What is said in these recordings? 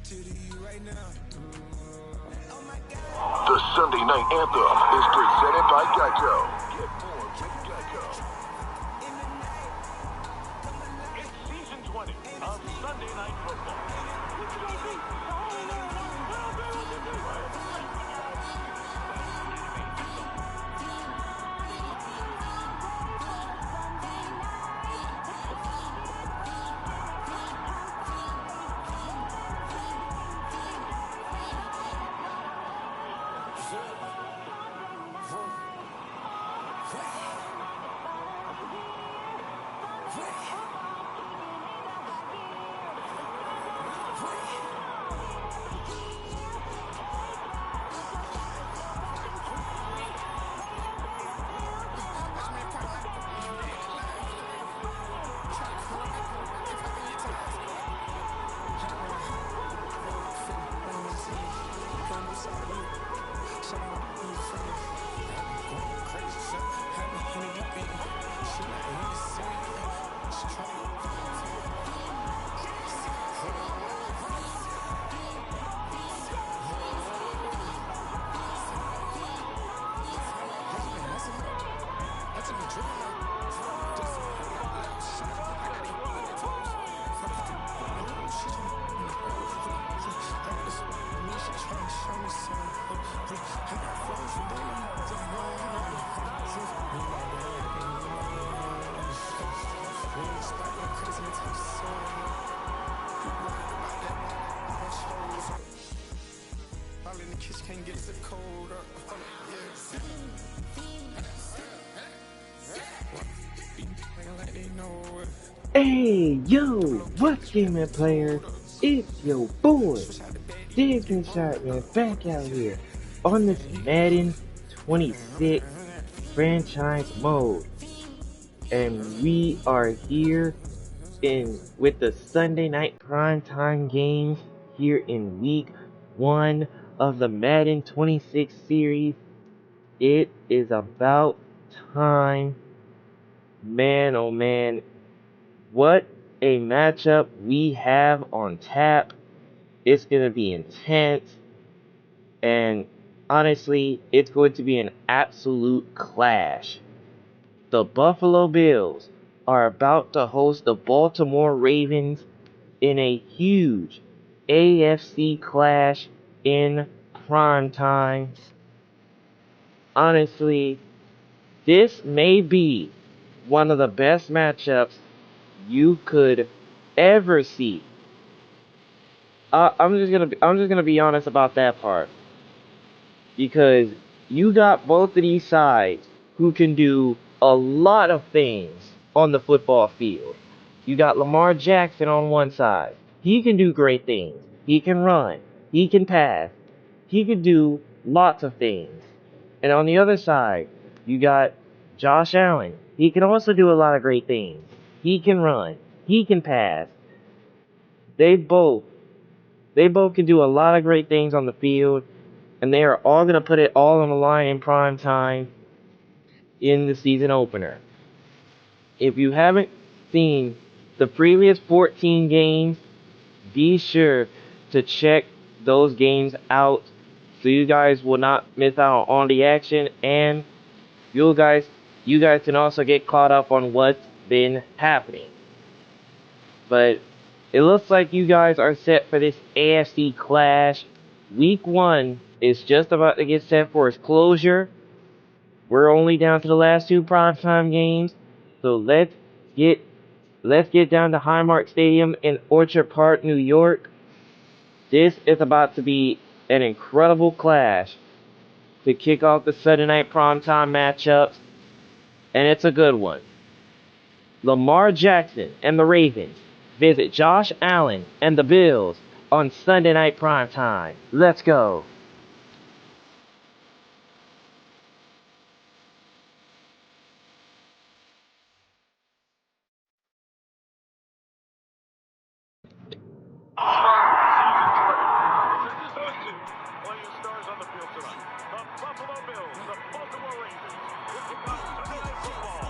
The Sunday Night Anthem is presented by Geico. Get more with Geico. It's season 20 of Sunday Night Football. Hey, yo, what's gaming player? It's your boy, Diggin' Sharpman, back out here on this Madden 26 franchise mode. And we are here with the Sunday night primetime games here in week 1 of the Madden 26 series. It is about time. Man, oh man. What a matchup we have on tap. It's going to be intense. And honestly, it's going to be an absolute clash. The Buffalo Bills are about to host the Baltimore Ravens in a huge AFC Clash in prime time. Honestly, this may be one of the best matchups you could ever see. I'm just gonna be honest about that part, because you got both of these sides who can do a lot of things on the football field. You got Lamar Jackson on one side. He can do great things. He can run. He can pass. He can do lots of things. And on the other side, you got Josh Allen. He can also do a lot of great things. He can run. He can pass. They both can do a lot of great things on the field, and they are all going to put it all on the line in prime time in the season opener. If you haven't seen the previous 14 games, be sure to check those games out so you guys will not miss out on the action, and you guys can also get caught up on what's been happening. But it looks like you guys are set for this AFC Clash. Week 1 is just about to get set for its closure. We're only down to the last 2 primetime games. So let's get down to Highmark Stadium in Orchard Park, New York. This is about to be an incredible clash to kick off the Sunday night primetime matchups. And it's a good one. Lamar Jackson and the Ravens visit Josh Allen and the Bills on Sunday night primetime. Let's go. Playing stars on the field tonight. The Buffalo Bills, the Baltimore Ravens. Will kick off Sunday Night Football.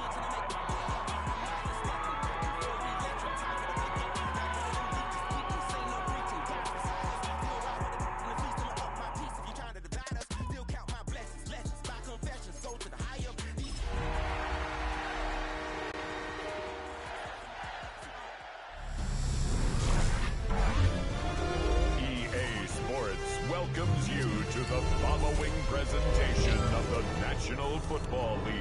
welcomes you to the following presentation of the National Football League.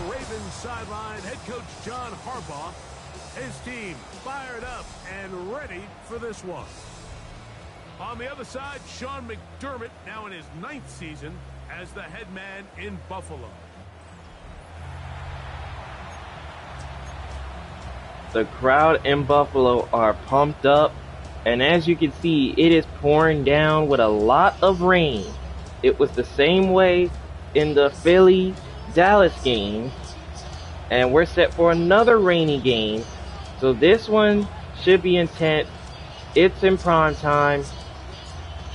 Ravens sideline, head coach John Harbaugh, his team fired up and ready for this one. On the other side, Sean McDermott, now in his 9th season as the head man in Buffalo. The crowd in Buffalo are pumped up, and as you can see, it is pouring down with a lot of rain. It was the same way in the Philly-Dallas game, and we're set for another rainy game. So this one should be intense. It's in prime time.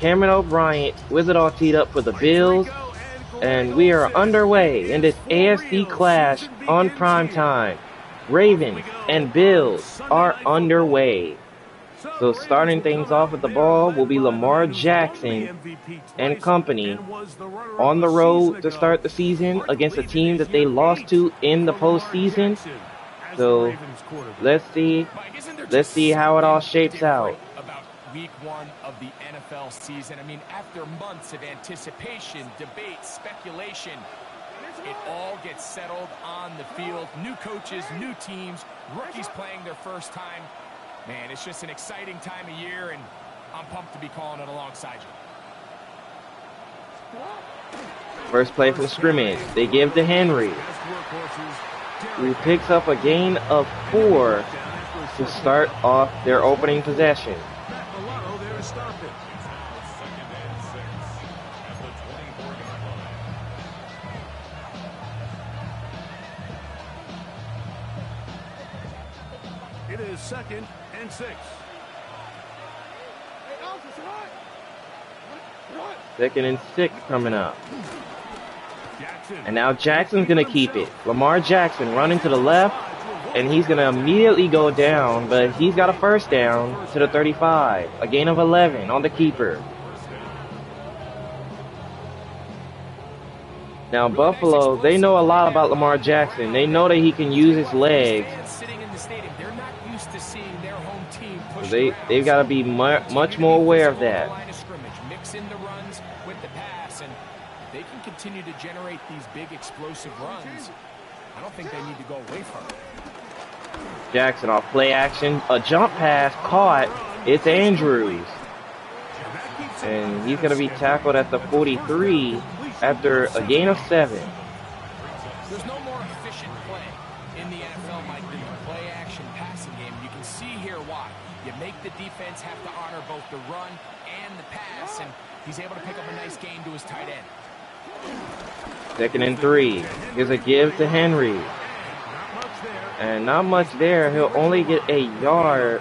Cameron O'Brien with it all teed up for the Bills, and we are underway in this AFC Clash on prime time. Ravens and Bills are underway. So starting things off with the ball will be Lamar Jackson and company on the road to start the season against a team that they lost to in the postseason. So let's see how it all shapes out. About week 1 of the NFL season. I mean, after months of anticipation, debate, speculation, it all gets settled on the field. New coaches, new teams, rookies playing their first time. Man, it's just an exciting time of year, and I'm pumped to be calling it alongside you. First play from scrimmage, they give to Henry, who picks up a gain of 4 to start off their opening possession. It is 2nd and 6. 2nd and 6 coming up. And now Jackson's going to keep it. Lamar Jackson running to the left, and he's going to immediately go down, but he's got a first down to the 35. A gain of 11 on the keeper. Now Buffalo, they know a lot about Lamar Jackson. They know that he can use his legs. They've got to be much more aware of that. Mix in the runs with the pass, and they can continue to generate these big explosive runs. I don't think they need to go away from it. Jackson off play action, a jump pass caught. It's Andrews, and he's going to be tackled at the 43 after a gain of 7. There's no more efficient play in the NFL, Mike, than the play action passing game. You can see here why. You make the defense have to honor both the run and the pass, and he's able to pick up a nice gain to his tight end. 2nd and 3. Here's a give to Henry. And not much there. He'll only get a yard,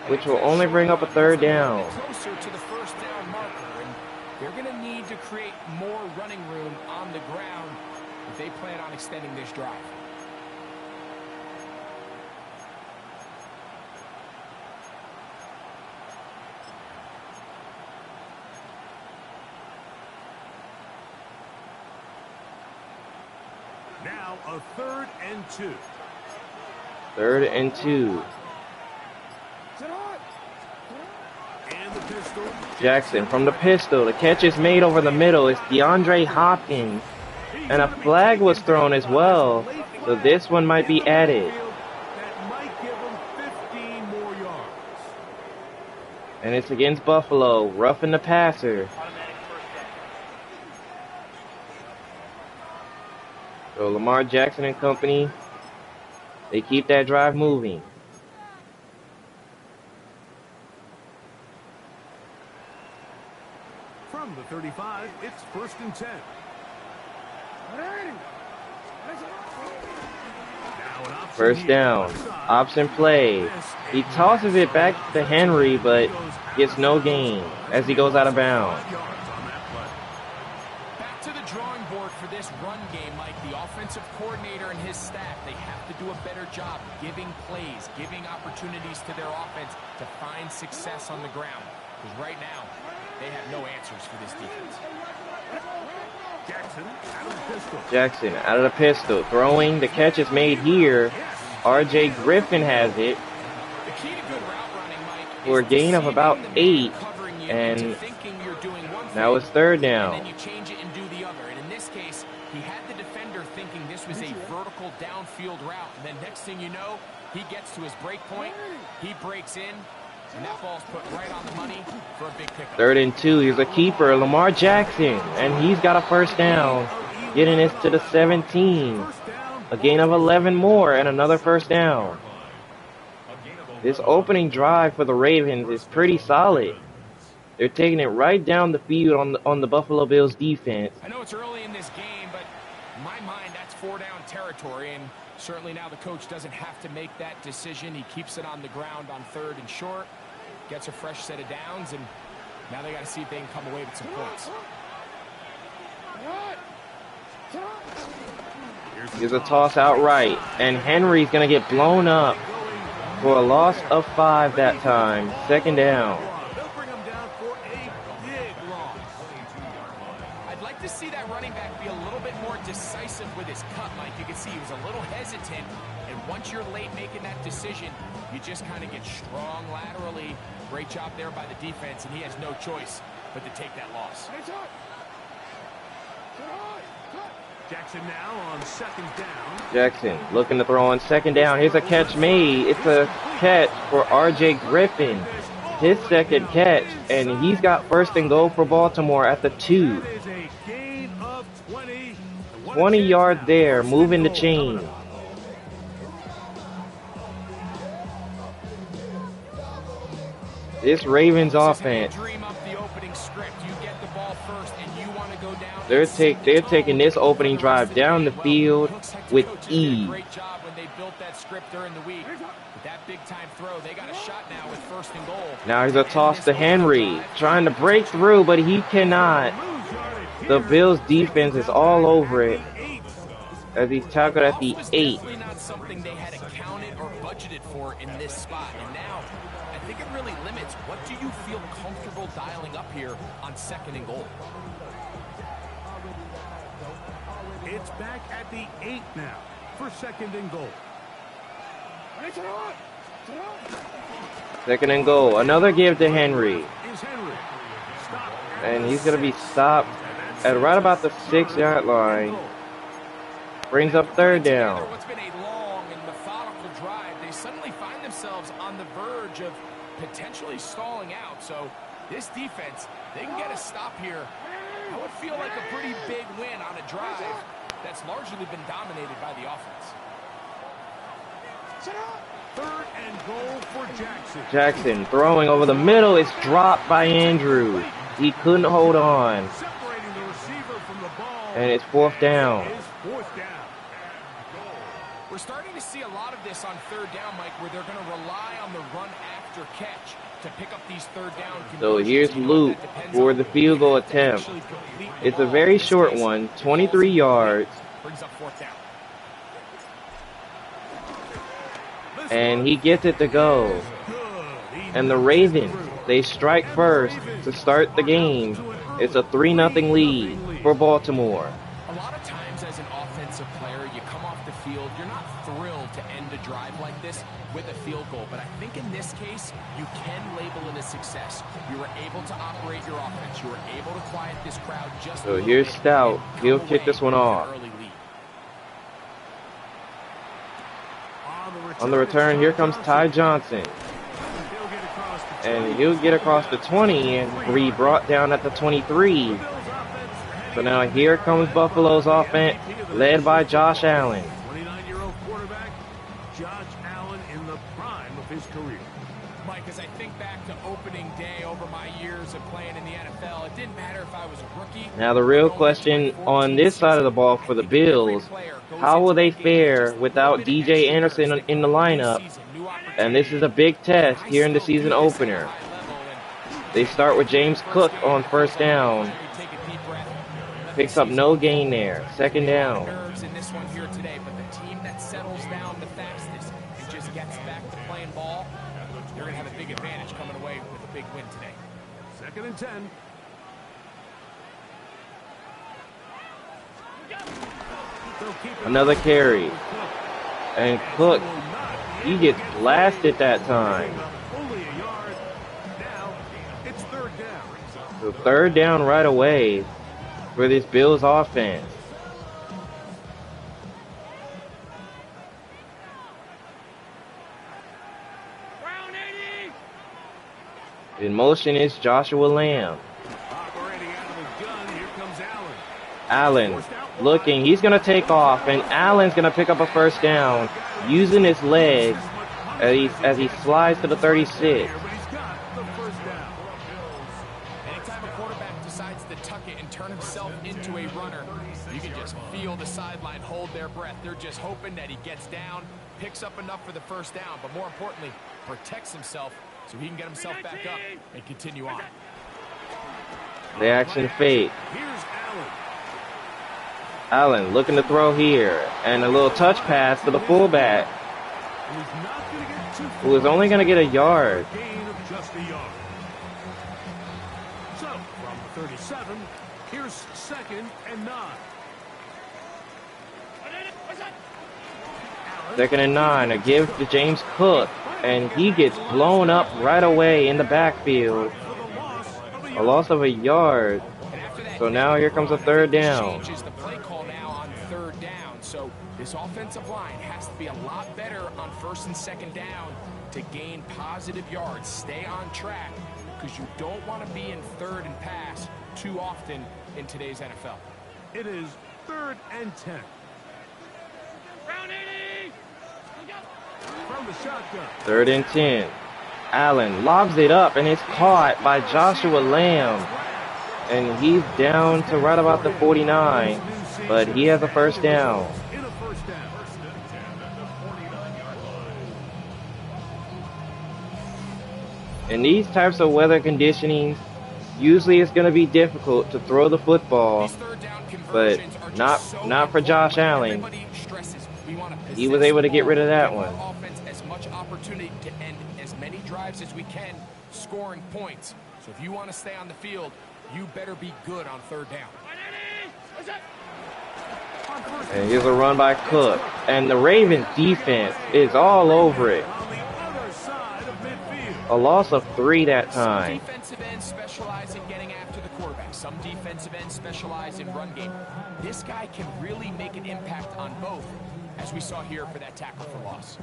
which will only bring up a 3rd down. Closer to the first down marker, and they're going to need to create more running room on the ground if they plan on extending this drive. Now a 3rd and 2. 3rd and 2. And the pistol. Jackson from the pistol. The catch is made over the middle. It's DeAndre Hopkins. And a flag was thrown as well. So this one might be added. That might give them 15 more yards. And it's against Buffalo. Roughing the passer. So Lamar Jackson and company, they keep that drive moving. From the 35, it's 1st and 10. First down. Option play. He tosses it back to Henry, but gets no gain as he goes out of bounds. Back to the drawing board for this run game, Mike. The offensive coordinator and his staff, they have to do a better job giving plays, giving opportunities to their offense to find success on the ground. Because right now, they have no answers for this defense. Jackson out of the pistol. Throwing. The catch is made here. R.J. Griffin has it for a gain of about 8. And now it's third down. And then you change it and do the other. And in this case, he had the defender thinking this was a vertical downfield route. And then next thing you know, he gets to his break point. He breaks in. And that ball's put right on the money for a big pickup. 3rd and 2. Here's a keeper, Lamar Jackson. And he's got a first down. Getting this to the 17. A gain of 11 more and another first down. This opening drive for the Ravens is pretty solid. They're taking it right down the field on the Buffalo Bills defense. I know it's early in this game, but in my mind, that's 4-down territory. And certainly now the coach doesn't have to make that decision. He keeps it on the ground on 3rd and short. Gets a fresh set of downs, and now they got to see if they can come away with some points. Here's a toss outright, and Henry's going to get blown up for a loss of 5 that time. 2nd down. I'd like to see that running back be a little bit more decisive with his cut, Mike. You can see he was a little hesitant, and once you're late making that decision, you just kind of get strong laterally. Great job there by the defense, and he has no choice but to take that loss. Jackson now on 2nd down. Jackson looking to throw on 2nd down. Here's a catch made. It's a catch for R.J. Griffin. His 2nd catch, and he's got 1st and goal for Baltimore at the 2. 20 yards there, moving the chain. This Ravens offense, they're taking this opening drive down the field with ease. Great job when they built that script during the week. With that big time throw, they got a shot now with 1st and goal. Now here's a toss to Henry, trying to break through, but he cannot. The Bills defense is all over it as he's tackled at the 8. Not something they had accounted or budgeted for in this spot, and now I think it really limits what do you feel comfortable dialing up here on 2nd and goal. It's back at the 8 now for 2nd and goal. 2nd and goal. Another give to Henry. And he's going to be stopped at right about the 6-yard line. Brings up 3rd down. What's been a long and methodical drive, they suddenly find themselves on the verge of potentially stalling out. So this defense, they can get a stop here. That would feel like a pretty big win on a drive that's largely been dominated by the offense. 3rd and goal for Jackson. Jackson throwing over the middle. It's dropped by Andrews. He couldn't hold on. Separating the receiver from the ball. And it's 4th down. We're starting to see a lot of this on 3rd down, Mike, where they're going to rely on the run after catch to pick up these 3rd down conversions. So here's Luke for the field goal attempt. It's a very short one, 23 yards. Brings up 4th down. And he gets it to go. And the Ravens, they strike first to start the game. It's a 3-0 lead for Baltimore. A lot of times as an offensive player, you come off the field, you're not thrilled to end a drive like this with a field goal. But I think in this case, you can label it a success. You were able to operate your offense. You were able to quiet this crowd just So here's Stout. He'll kick this one off. On the return, here comes Ty Johnson. And he'll get across the 20 and be brought down at the 23. So now here comes Buffalo's offense, led by Josh Allen. 29-year-old quarterback, Josh Allen in the prime of his career. Mike, because I think back to opening day over my years of playing in the NFL. It didn't matter if I was a rookie. Now the real question on this side of the ball for the Bills, how will they fare without DJ Anderson in the lineup? And this is a big test here in the season opener. They start with James Cook on first down. Picks up no gain there. Second down. In this one here today, but the team that settles down the fastest and just gets back to playing ball, they're going to have a big advantage coming away with a big win today. 2nd and 10. Another carry. And Cook, he gets blasted that time. Only a yard. Now it's 3rd down. So 3rd down right away for this Bills offense. In motion is Joshua Lamb. Operating out of the gun, here comes Allen looking, he's going to take off, and Allen's going to pick up a first down using his legs as he slides to the 36. But he's got the 1st down. Anytime a quarterback decides to tuck it and turn himself into a runner, you can just feel the sideline hold their breath. They're just hoping that he gets down, picks up enough for the 1st down, but more importantly, protects himself so he can get himself back up and continue on. The action fake. Here's Allen. Allen looking to throw here, and a little touch pass to the fullback, And he's not going to get too who is only going to get a yard. gain of just a yard. So, from the 37, here's 2nd and 9. 2nd and 9, a give to James Cook, and he gets blown up right away in the backfield. A loss of a yard. So now here comes a 3rd down. Changes the play call now on 3rd down. So this offensive line has to be a lot better on 1st and 2nd down to gain positive yards. Stay on track because you don't want to be in 3rd and pass too often in today's NFL. It is 3rd and 10. From the shotgun. 3rd and 10. Allen lobs it up, and it's caught by Joshua Lamb. And he's down to right about the 49, but he has a 1st down. In a 1st down. In these types of weather conditionings, usually it's going to be difficult to throw the football, but not for Josh Allen. He was able to get rid of that one. Offense as much opportunity to end as many drives as we can, scoring points. So if you want to stay on the field, you better be good on 3rd down. And here's a run by Cook. And the Ravens defense is all over it. On the other side of midfield. A loss of 3 that Some time. defensive ends specialize in getting after the quarterback. Some defensive ends specialize in run game. This guy can really make an impact on both, as we saw here for that tackle for loss.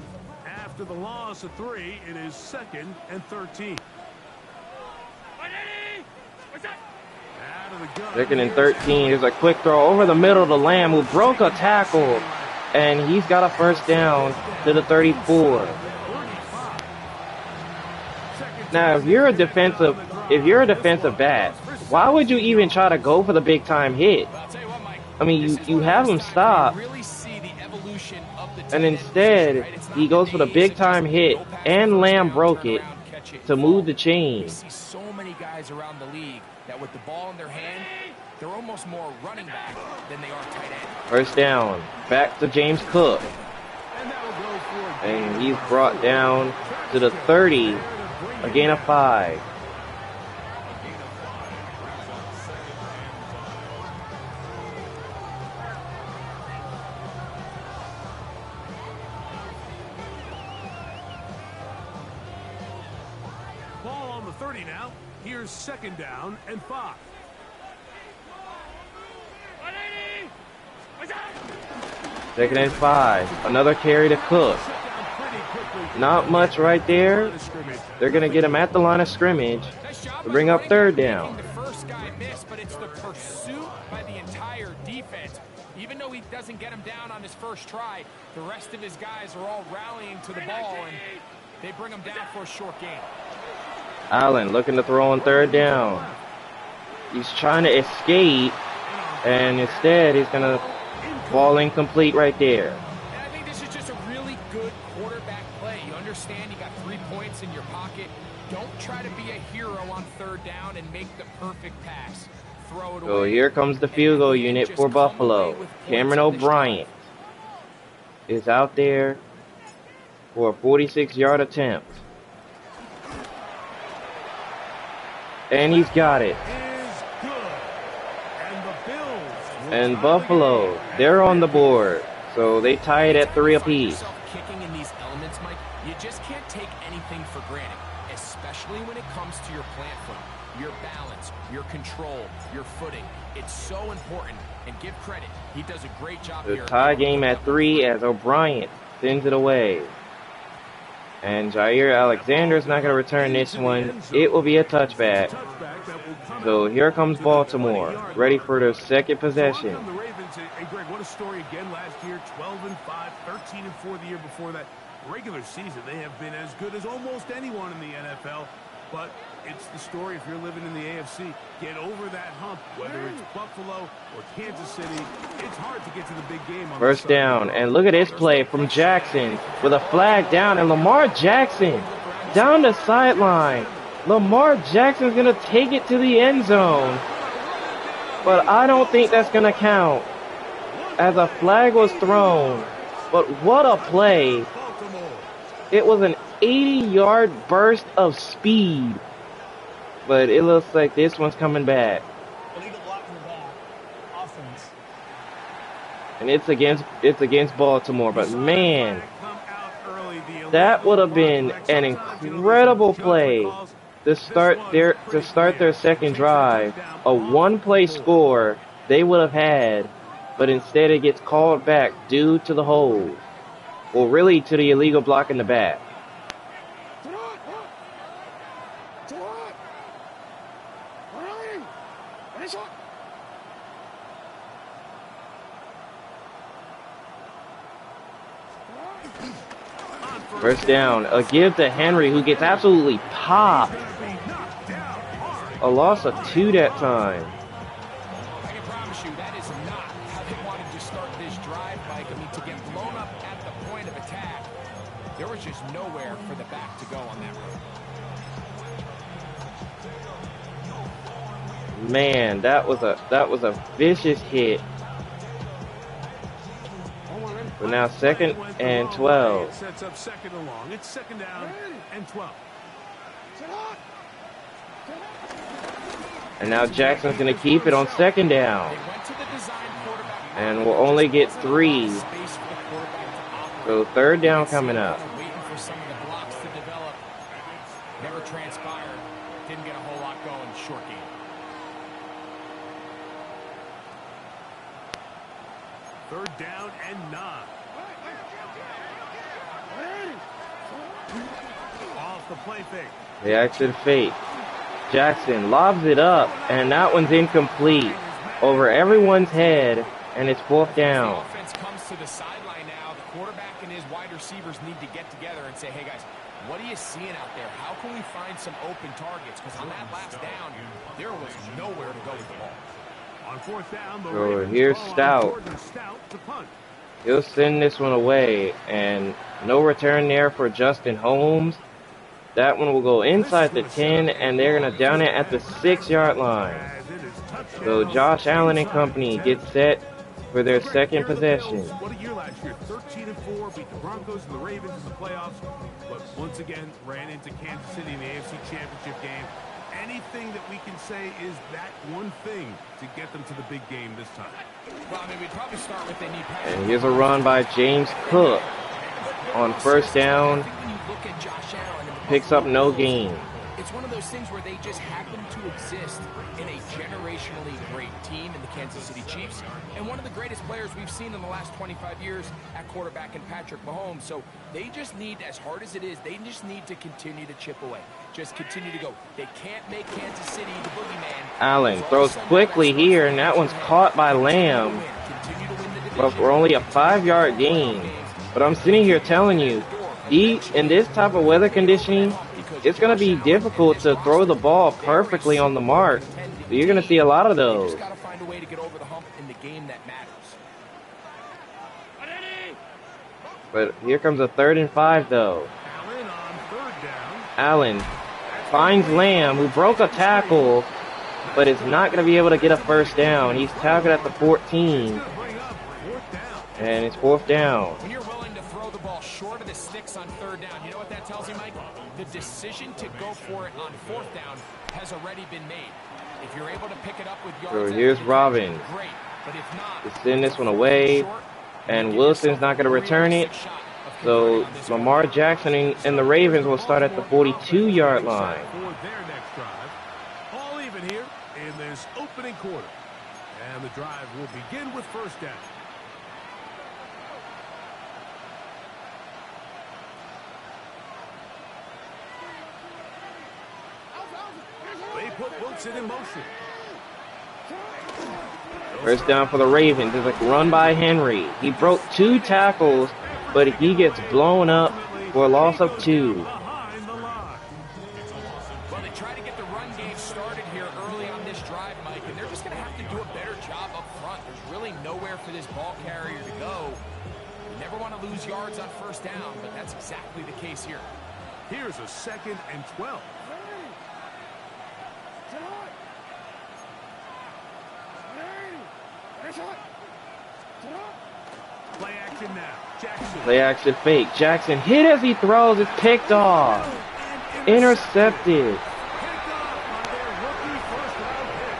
After the loss of 3, it is 2nd and 13. Out of the gun. 2nd and 13. There's a quick throw over the middle to Lamb, who broke a tackle. And he's got a 1st down to the 34. Now, if you're a defensive back, why would you even try to go for the big time hit? I'll tell you what, Mike. I mean, you have him stopped, Really see the evolution of the and instead he goes for the big time hit, and Lamb broke it to move the We chain. see so many guys around the league that with the ball in their hand, they're almost more running back than they are tight end. 1st down, back to James Cook, And that will go for and he's brought down to the 30, a gain of 5. ball on the 30 now. Here's 2nd down and 5. 2nd and 5, another carry to Cook. Not much right there. They're going to get him at the line of scrimmage to bring up 3rd down. The first guy missed, but it's the pursuit by the entire defense. Even though he doesn't get him down on his first try, the rest of his guys are all rallying to the ball, and They bring him down for a short gain. Allen looking to throw on third down. He's trying to escape, and instead he's going to fall incomplete right there. And I think this is just a really good quarterback play. You understand you got 3 points in your pocket. Don't try to be a hero on third down and make the perfect pass. Throw it away. So here comes the field goal unit for Buffalo. Cameron O'Brien is out there for a 46-yard attempt. And he's got it. And Buffalo, they're on the board. So they tie it at 3 apiece. Kicking in these elements, Mike, you just can't take anything for granted, especially when it comes to your plant foot, your balance, your control, your footing. It's so important, and give credit. He does a great job here. The tie game at 3 as O'Brien sends it away. And Jair Alexander's not going to return this one. It will be a touchback. So here comes Baltimore, ready for their second possession. The Ravens, and Greg, what a story again last year. 12-5, 13-4 the year before that. Regular season, they have been as good as almost anyone in the NFL. But it's the story if you're living in the AFC. Get over that hump, whether it's Buffalo or Kansas City. It's hard to get to the big game. First down, and look at this play from Jackson with a flag down, and Lamar Jackson down the sideline. Lamar Jackson's going to take it to the end zone. But I don't think that's going to count as a flag was thrown. But what a play. It was an 80-yard burst of speed. But it looks like this one's coming back. And it's against Baltimore. But man, that would have been an incredible play to start their second drive. A one-play score they would have had, but instead it gets called back due to the hold. Well, really to the illegal block in the back. First down, a give to Henry, who gets absolutely popped. A loss of 2 that time. I can promise you that is not how they wanted to start this drive, Mike. I mean, to get blown up at the point of attack, there was just nowhere for the back to go on that run. Man, that was a vicious hit. But now 2nd and 12. Sets up second and long. It's 2nd down and 12. And now Jackson's going to keep it on 2nd down. And we'll only get 3. So 3rd down coming up. Waiting for some of the blocks to develop. Never transpired. Didn't get a whole lot going. Short game. Third down and 9. Off the play fake. The action fake. Jackson lobs it up, and that one's incomplete over everyone's head, and it's 4th down. The offense comes to the sideline now. The quarterback and his wide receivers need to get together and say, hey, guys, what are you seeing out there? How can we find some open targets? Because on that last down, there was nowhere to go with the ball. On 4th down, the So Ravens here's call on Stout. Jordan Stout to punt. He'll send this one away, and no return there for Justin Holmes. That one will go inside the 10, and they're going to down it at the 6-yard line. So Josh Allen and company get set for their second possession. What a year last year. 13-4, beat the Broncos and the Ravens in the playoffs, but once again ran into Kansas City in the AFC Championship game. Anything that we can say is that one thing to get them to the big game this time. Well, I mean, we'd probably start with they need pass. And here's a run by James Cook on 1st down. Picks up no gain. It's one of those things where they just happen to exist in a generationally great team in the Kansas City Chiefs, and one of the greatest players we've seen in the last 25 years at quarterback in Patrick Mahomes. So they just need, as hard as it is, they just need to continue to chip away. Just continue to go. They can't make Kansas City the boogeyman. Allen throws quickly here, and that one's caught by Lamb. But we're only a 5-yard gain. But I'm sitting here telling you, In this type of weather conditioning, it's going to be difficult to throw the ball perfectly on the mark. So you're going to see a lot of those. Got to find a way to get over the hump in the game that matters. But here comes a 3rd and 5, though. Allen on 3rd down. Allen finds Lamb, who broke a tackle, but is not going to be able to get a 1st down. He's tackled at the 14, and it's 4th down. When you're willing to throw the ball short of the sticks on 3rd down, you know what that tells you, Mike? The decision to go for it on 4th down has already been made. If you're able to pick it up with yards, So here's Robin. great. But if not, To send this one away, and Wilson's not going to return it. So Lamar Jackson and the Ravens will start at the 42-yard line. For their next drive. All even here in this opening quarter. And the drive will begin with 1st down. They put Wilson in motion. 1st down for the Ravens. There's a run by Henry. He broke 2 tackles, but he gets blown up for a loss of 2. Behind the line. well, they try to get the run game started here early on this drive, Mike, and they're just going to have to do a better job up front. There's really nowhere for this ball carrier to go. You never want to lose yards on 1st down, but that's exactly the case here. Here's a 2nd and 12. Play action now. Jackson. Play action fake. Jackson hit as he throws. It's picked off. Intercepted. Picked off by their rookie first-round pick.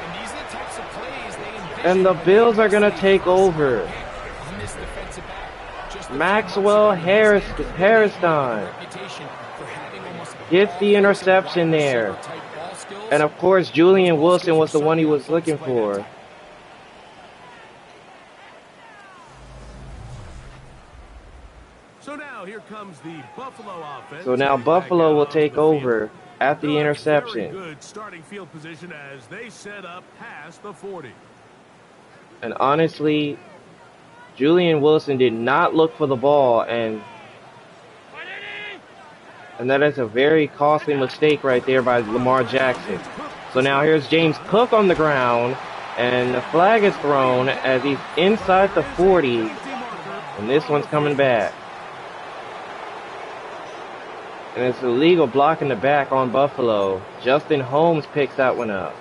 And these are the types of plays they envision. And the Bills are going to take over. On this defensive back, just Maxwell Harrison reputation for having almost gets the interception there. type ball skills. And of course, Julian Wilson was the one he was looking for. So now here comes the Buffalo offense. So now Buffalo will take over after the Very interception. good starting field position as they set up past the 40. And honestly, Julian Wilson did not look for the ball, and that is a very costly mistake right there by Lamar Jackson. So now here's James Cook on the ground, and the flag is thrown as he's inside the 40, and this one's coming back. And it's illegal blocking the back on Buffalo. Justin Holmes picks that one up.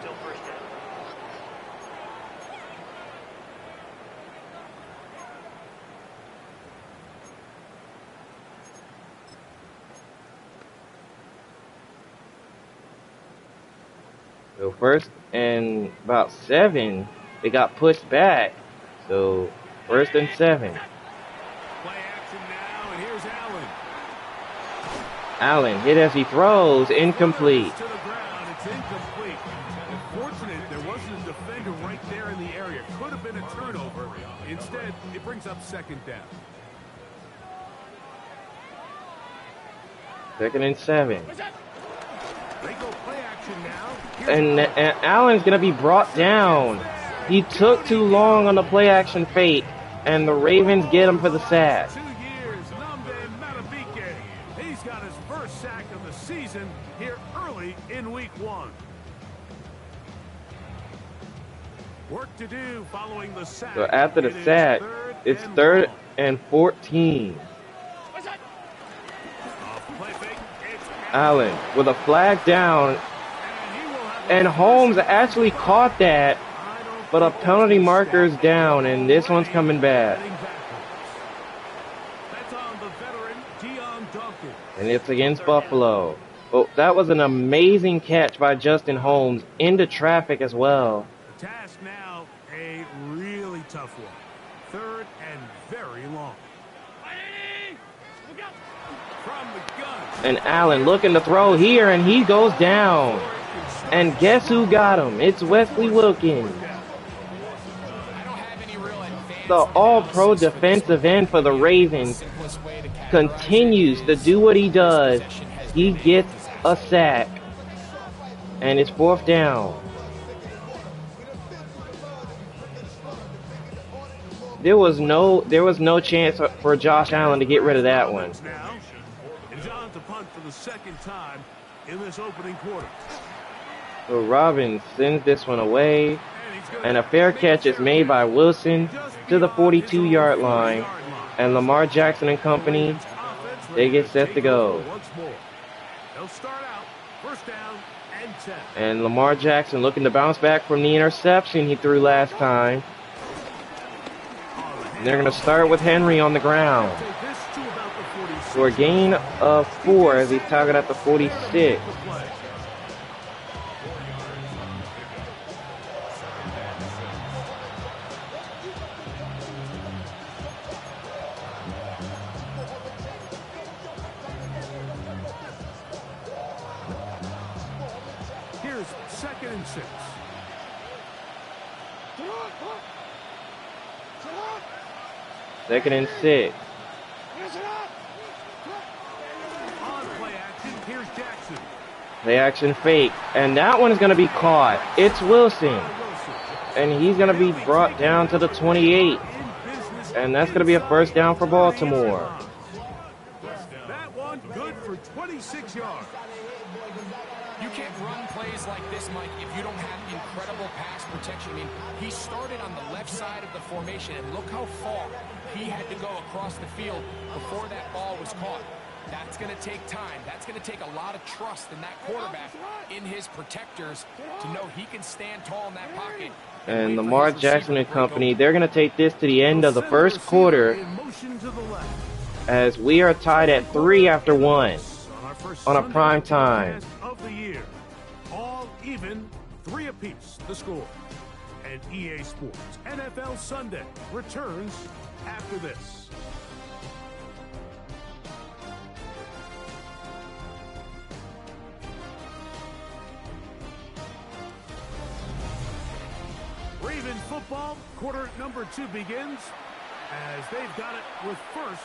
So 1st and about 7, they got pushed back. So 1st and 7. Play action now, and here's Allen. Allen hit as he throws, incomplete. To the ground, it's incomplete. Unfortunate, there wasn't a defender right there in the area. Could have been a turnover. Instead, it brings up 2nd down. 2nd and 7. They go play action now. And Allen's going to be brought down. He took too long on the play action fake, and the Ravens get him for the sack. 2 years, Nnamdi Madubuike. He's got his first sack of the season here early in week 1. Work to do following the sack. So after the sack, it's 3rd and 14. Play fake. It's Allen with a flag down, and Holmes actually caught that, but a penalty marker is down, and this one's coming back. That's on the veteran Deion Dawkins. And it's against Buffalo. Oh, that was an amazing catch by Justin Holmes into traffic as well. The task now, a really tough one. 3rd and very long. From the gun. And Allen looking to throw here, and he goes down. And guess who got him? It's Wesley Wilkins. The all-pro defensive end for the Ravens continues to do what he does. He gets a sack. And it's 4th down. There was no chance for Josh Allen to get rid of that one. Now, and John to punt for the second time in this opening quarter. So Robbins sends this one away, and a fair catch is made by Wilson to the 42-yard line, and Lamar Jackson and company, they get set to go. They'll start out first down and 10. And Lamar Jackson looking to bounce back from the interception he threw last time. And they're going to start with Henry on the ground for a gain of 4 as he's targeted at the 46. Here's 2nd and 6. Second and 6. On play action, here's Jackson. Play action fake. And that one is going to be caught. It's Wilson. And he's going to be brought down to the 28. And that's going to be a first down for Baltimore. That one good for 26 yards. You can't run plays like this, Mike, if you don't have incredible pass protection. I mean, he started on the left side of the formation, and look how far he had to go across the field before that ball was caught. That's going to take time. That's going to take a lot of trust in that quarterback, in his protectors, to know he can stand tall in that pocket. And Lamar Jackson and company, they're going to take this to the end of the first quarter as we are tied at 3 after 1 on a prime time. Of the year. All even, 3 apiece, the score. And EA Sports NFL Sunday returns after this. Raven football, quarter number 2 begins as they've got it with 1st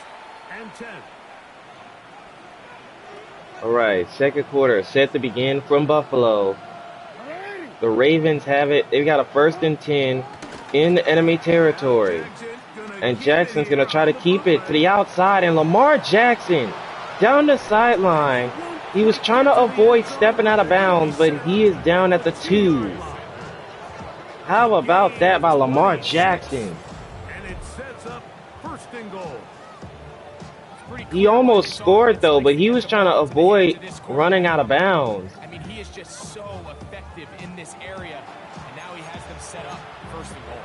and 10. All right, second quarter set to begin from Buffalo. The Ravens have it. They've got a 1st and 10 in the enemy territory. And Jackson's going to try to keep it to the outside. And Lamar Jackson down the sideline. He was trying to avoid stepping out of bounds, but he is down at the 2. How about that by Lamar Jackson? And it sets up 1st and goal. He almost scored, though, but he was trying to avoid running out of bounds. I mean, he is just so effective in this area, and now he has them set up 1st and goal.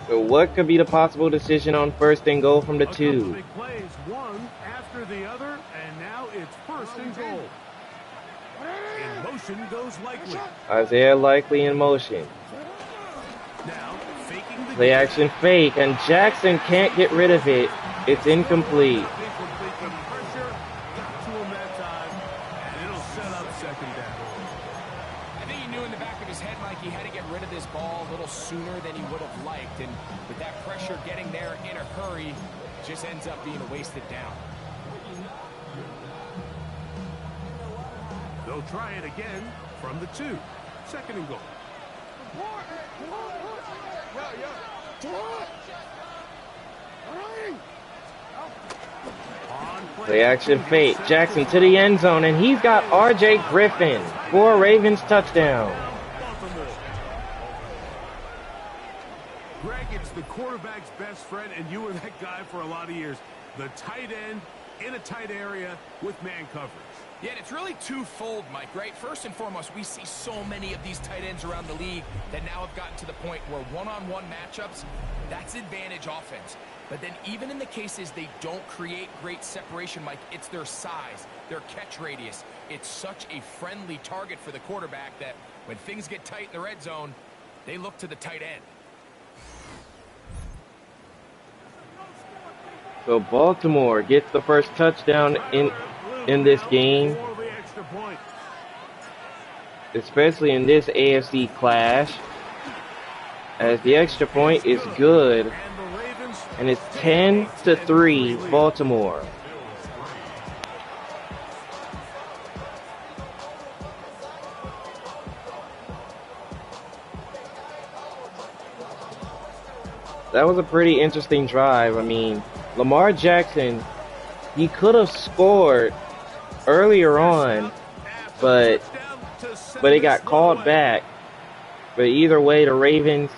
So what could be the possible decision on 1st and goal from the 2? Big plays, one after the other, and now it's 1st and goal. In motion goes Likely. Isaiah Likely in motion. Now faking the Play action fake, and Jackson can't get rid of it. It's incomplete. pressure got to him that time, and it'll set up 2nd down. I think he knew in the back of his head, Mike, he had to get rid of this ball a little sooner than he would have liked. And with that pressure getting there in a hurry, just ends up being a wasted down. They'll try it again from the 2. 2nd and goal. Play action fake. Jackson to the end zone, and he's got R.J. Griffin for a Ravens touchdown. Greg, it's the quarterback's best friend, and you were that guy for a lot of years. The tight end in a tight area with man coverage. Yeah, and it's really twofold, Mike, right? First and foremost, we see so many of these tight ends around the league that now have gotten to the point where one-on-one matchups, that's advantage offense. But then even in the cases they don't create great separation, Mike, it's their size, their catch radius. It's such a friendly target for the quarterback that when things get tight in the red zone, they look to the tight end. So Baltimore gets the first touchdown in this game, especially in this AFC Clash, as the extra point is good, and it's 10-3 Baltimore. that was a pretty interesting drive. I mean, Lamar Jackson, he could have scored earlier on, but it got called back. But either way, the Ravens,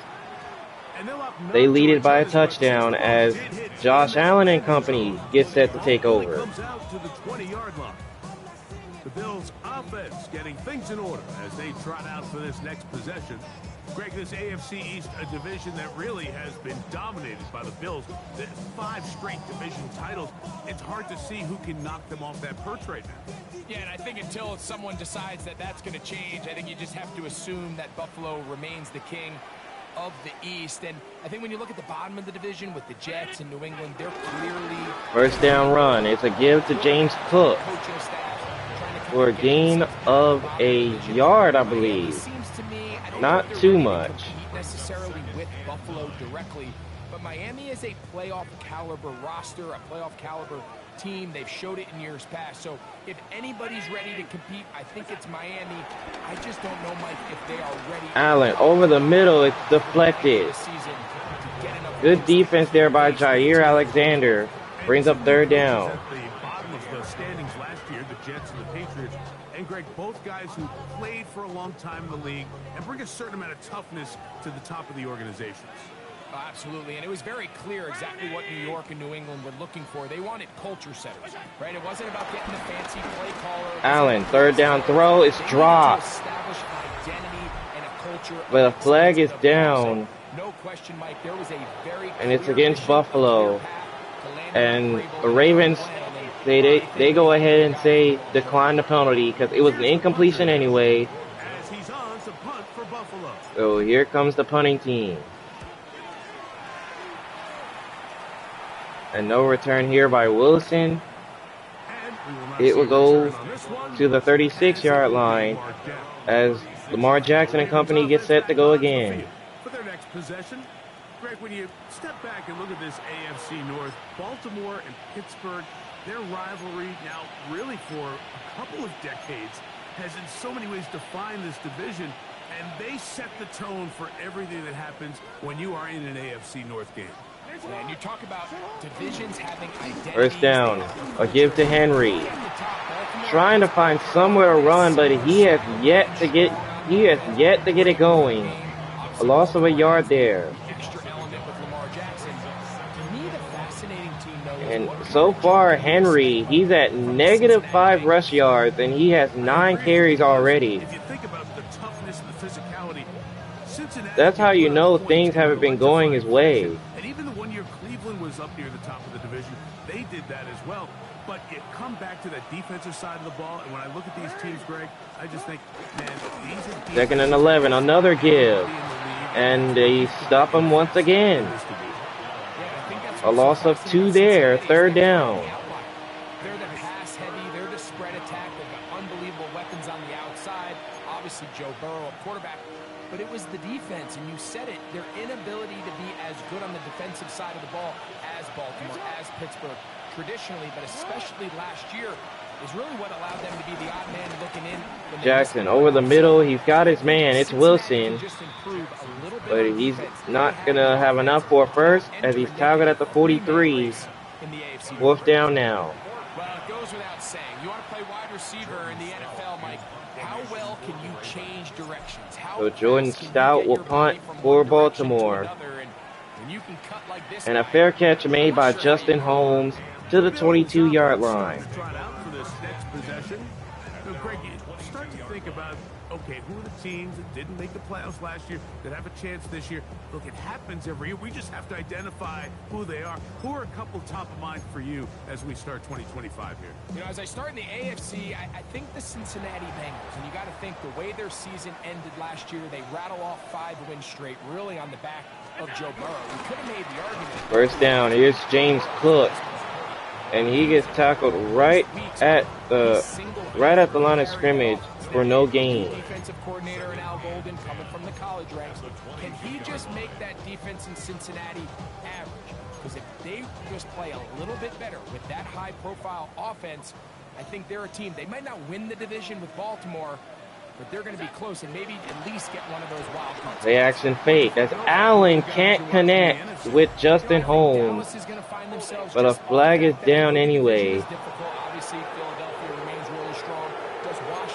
they lead it by a touchdown as Josh Allen and company get set to take over. The Bills' offense getting things in order as they trot out for this next possession. Greg, this AFC East, a division that really has been dominated by the Bills. 5 straight division titles. It's hard to see who can knock them off that perch right now. Yeah, and I think until someone decides that that's going to change, I think you just have to assume that Buffalo remains the king of the East. And I think when you look at the bottom of the division with the Jets and New England, they're clearly... First down run. It's a give to James Cook for a gain of a yard, I believe. Not too much. Necessarily with Buffalo directly, but Miami is a playoff caliber roster, a playoff caliber team. They've showed it in years past. So if anybody's ready to compete, I think it's Miami. I just don't know, Mike, if they are ready. Allen over the middle. It's deflected. Good defense there by Jair Alexander. Brings up third down. At the bottom of the standings last year, the Jets and the Patriots. And Greg, both guys who played for a long time in the league and bring a certain amount of toughness to the top of the organizations. Oh, absolutely, and it was very clear exactly what New York and New England were looking for. They wanted culture setters, right? It wasn't about getting the fancy play caller. Allen, third down throw is dropped. But a flag is down. No question, Mike, there was a very and it's against Buffalo. And the Ravens, they go ahead and say decline the penalty because it was an incompletion anyway. As he's on to punt for Buffalo. So here comes the punting team. And no return here by Wilson. It will go to the 36-yard line as Lamar Jackson and company get set to go again. For their next possession, Greg, when you step back and look at this AFC North, Baltimore and Pittsburgh, their rivalry now really for a couple of decades has in so many ways defined this division, and they set the tone for everything that happens when you are in an AFC North game. And you talk about divisions having identity. First down, a give to Henry. Trying to find somewhere to run, but he has yet to get it going. A loss of a yard there. And so far, Henry, he's at -5 rush yards, and he has 9 carries already. If you think about the toughness and the physicality, Cincinnati, that's how you know things haven't been going his way. And even the one year Cleveland was up near the top of the division, they did that as well. But you come back to that defensive side of the ball, and when I look at these teams, Greg, I just think, man, these are... Second and 11, another give. And they stop him once again. A loss of 2 there, third down. They're the pass heavy, they're the spread attack. They've got unbelievable weapons on the outside. Obviously, Joe Burrow, a quarterback. But it was the defense, and you said it, their inability to be as good on the defensive side of the ball as Baltimore, as Pittsburgh, traditionally, but especially last year, is really what allowed them to be the odd man looking in. Jackson over the middle, he's got his man, it's Wilson. But he's not going to have enough for first as he's tackled at the 43. Fourth down now. Well, it goes without saying. You want to play wide receiver in the NFL, Mike. How well can you change directions? So Jordan Stout will punt for Baltimore. And a fair catch made by Justin Holmes to the 22-yard line. Greg, you start to think about, okay, who are the teams that didn't make the playoffs last year that have a chance this year? Look, it happens every year. We just have to identify who they are. Who are a couple top of mind for you as we start 2025 here? You know, as I start in the AFC, I think the Cincinnati Bengals, and you got to think the way their season ended last year, they rattle off 5 wins straight, really on the back of Joe Burrow. We could have made the argument. First down, here's James Cook. And he gets tackled right at the line of scrimmage for no gain. Defensive coordinator and Al Golden coming from the college ranks. Can he just make that defense in Cincinnati average? Because if they just play a little bit better with that high-profile offense, I think they're a team. They might not win the division with Baltimore, but they're going to be close and maybe at least get one of those wild cards. Play action fake. That's Allen can't connect with Justin Holmes. But a flag is down anyway.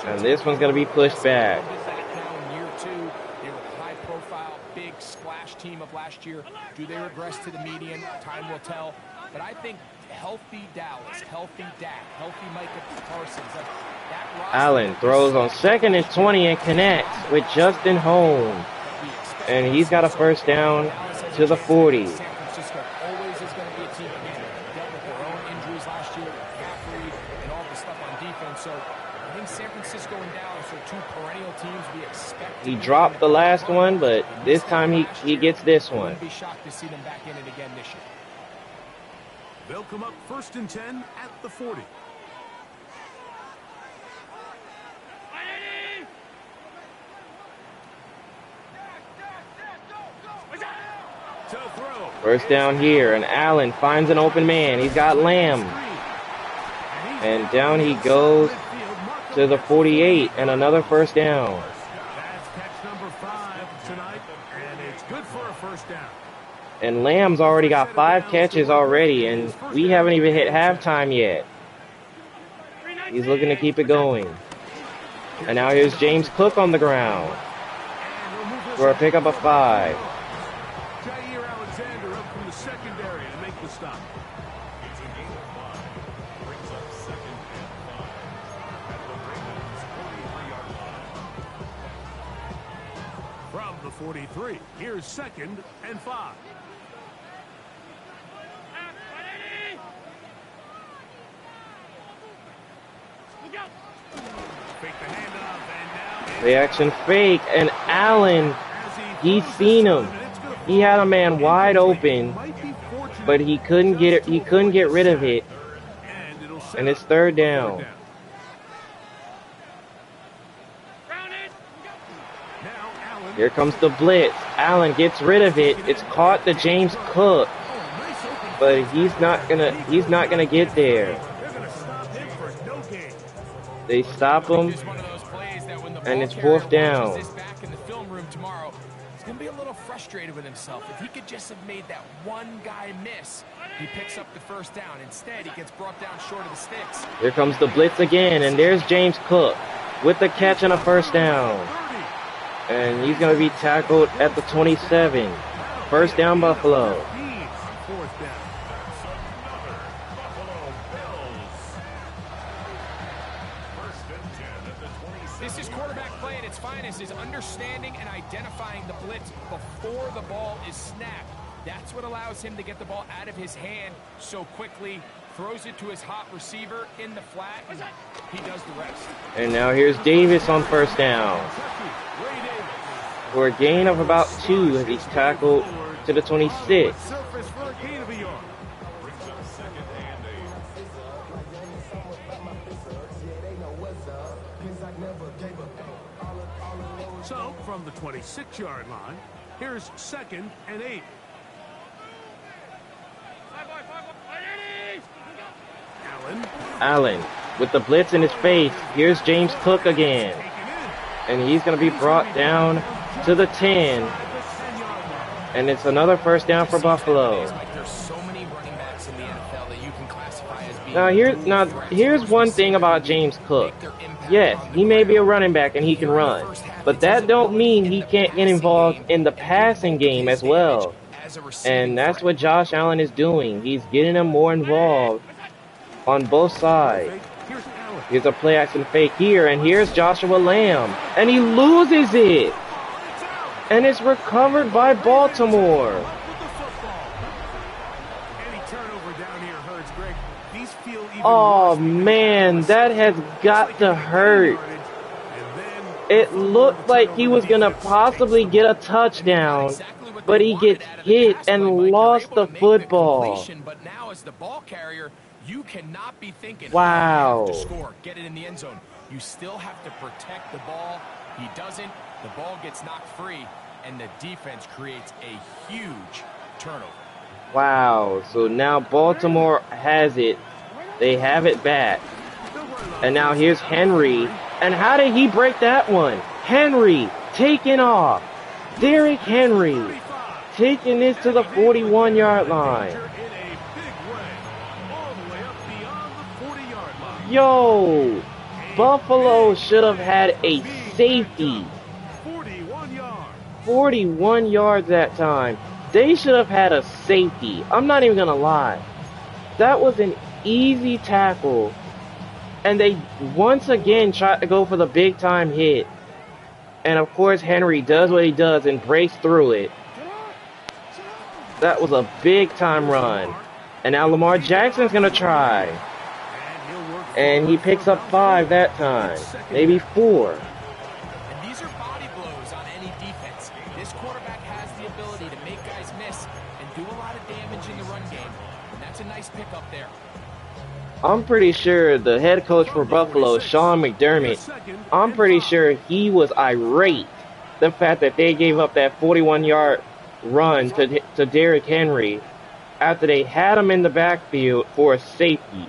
And this one's going to be pushed back. Big splash team of last year. Do they regress to the median? Time will tell. But I think healthy Dallas, healthy Dak, healthy Micah Parsons. Allen throws on 2nd and 20 and connects with Justin Holmes. And he's got a first down to the 40. San Francisco always is going to be a team again. Dealt with their own injuries last year, McCaffrey, and all the stuff on defense. So I think San Francisco and Dallas are two perennial teams we expect. He dropped the last one, but this time he gets this one. I'd be shocked to see them back in it again this year. They'll come up 1st and 10 at the 40. First down here, and Allen finds an open man. He's got Lamb. And down he goes to the 48, and another first down. That's catch number 5 tonight, and it's good for a first down. And Lamb's already got 5 catches already, and we haven't even hit halftime yet. He's looking to keep it going. And now here's James Cook on the ground for a pickup of 5. Secondary to make the stop. It's a game of 5. Brings up 2nd and 5 at the Ravens 43-yard line. From the 43, here's 2nd and 5. Fake the handoff, and now The action fake, and Allen, he's seen him. He had a man wide open, but he couldn't get it. He couldn't get rid of it, and it's 3rd down. Here comes the blitz. Allen gets rid of it. It's caught to James Cook, but he's not gonna get there. They stop him, and it's 4th down. Going to be a little frustrated with himself. If he could just have made that one guy miss, he picks up the first down. Instead, he gets brought down short of the sticks. Here comes the blitz again, and there's James Cook with the catch and a first down. And he's going to be tackled at the 27. First down, Buffalo. This is quarterback play at its finest, is understanding and identifying the blitz before the ball is snapped. That's what allows him to get the ball out of his hand so quickly, throws it to his hot receiver in the flat, and he does the rest. And now here's Davis on first down for a gain of about 2 as he's tackled to the 26. So, from the 26-yard line, here's 2nd and 8. Allen with the blitz in his face. Here's James Cook again. And he's going to be brought down to the 10. And it's another first down for Buffalo. Now here's one thing about James Cook. Yes, he may be a running back and he can run, but that don't mean he can't get involved in the passing game as well. And that's what Josh Allen is doing. He's getting him more involved on both sides. Here's a play action fake here, and here's Joshua Lamb, and he loses it. And it's recovered by Baltimore. Oh man, that has got to hurt. It looked like he was going to possibly get a touchdown, but he gets hit and lost the football. But now as the ball carrier, you cannot be thinking, wow, to score, get it in the end zone. You still have to protect the ball. He doesn't. The ball gets knocked free, and the defense creates a huge turnover. Wow, so now Baltimore has it. They have it back. And now here's Henry And how did he break that one? Henry taking off. Derrick Henry taking this to the 41-yard line. Yo, Buffalo should have had a safety. 41 yards that time. They should have had a safety. I'm not even going to lie. That was an easy tackle. And they once again tried to go for the big time hit. And of course Henry does what he does and breaks through it. That was a big time run. And now Lamar Jackson's going to try. And he picks up 5 that time. Maybe 4. And these are body blows on any defense. This quarterback has the ability to make guys miss and do a lot of damage in the run game. And that's a nice pickup there. I'm pretty sure the head coach for Buffalo, Sean McDermott, I'm pretty sure he was irate. The fact that they gave up that 41-yard run to Derrick Henry after they had him in the backfield for a safety.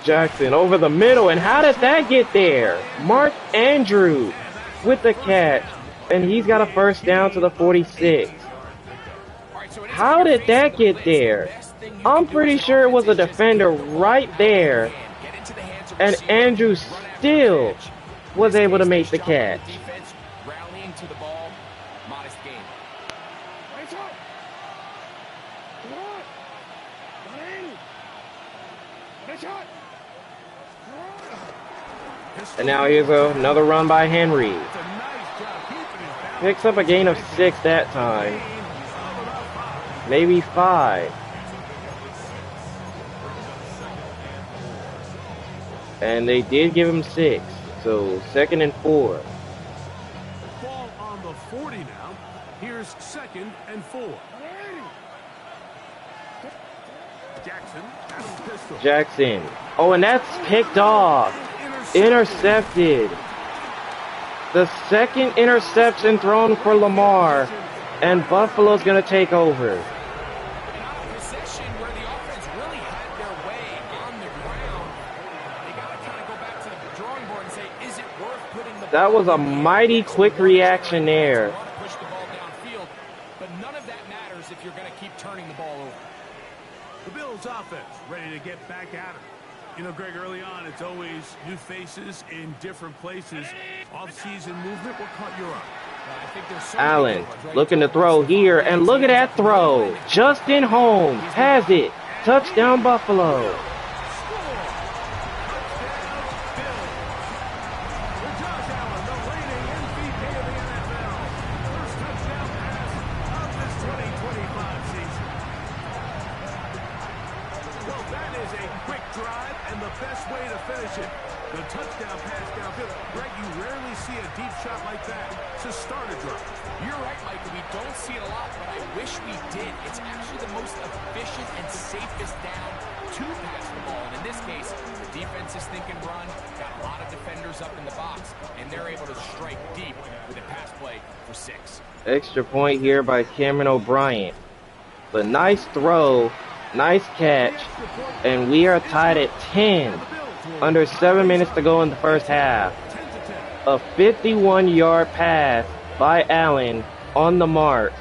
Jackson over the middle, and how did that get there? Mark Andrews with the catch, and he's got a first down to the 46. How did that get there? I'm pretty sure it was a defender right there, and Andrews still was able to make the catch. And now here's another run by Henry. Picks up a gain of 6 that time. Maybe 5. And they did give him 6. So 2nd and 4. Ball on the 40 now. Here's 2nd and 4. Jackson. Oh, and that's picked off. Intercepted. The 2nd interception thrown for Lamar. And Buffalo's going to take over. That was a mighty quick reaction there. But none of that matters if you're going to keep turning the ball over. The Bills offense ready to get back at it. You know, Greg, early on, it's always new faces in different places. Off-season movement, what caught your eye? Allen looking to throw here, and look at that throw. Justin Holmes has it. Touchdown, Buffalo. Extra point here by Cameron O'Brien. But nice throw, nice catch, and we are tied at 10. Under 7 minutes to go in the first half. A 51-yard pass by Allen on the mark.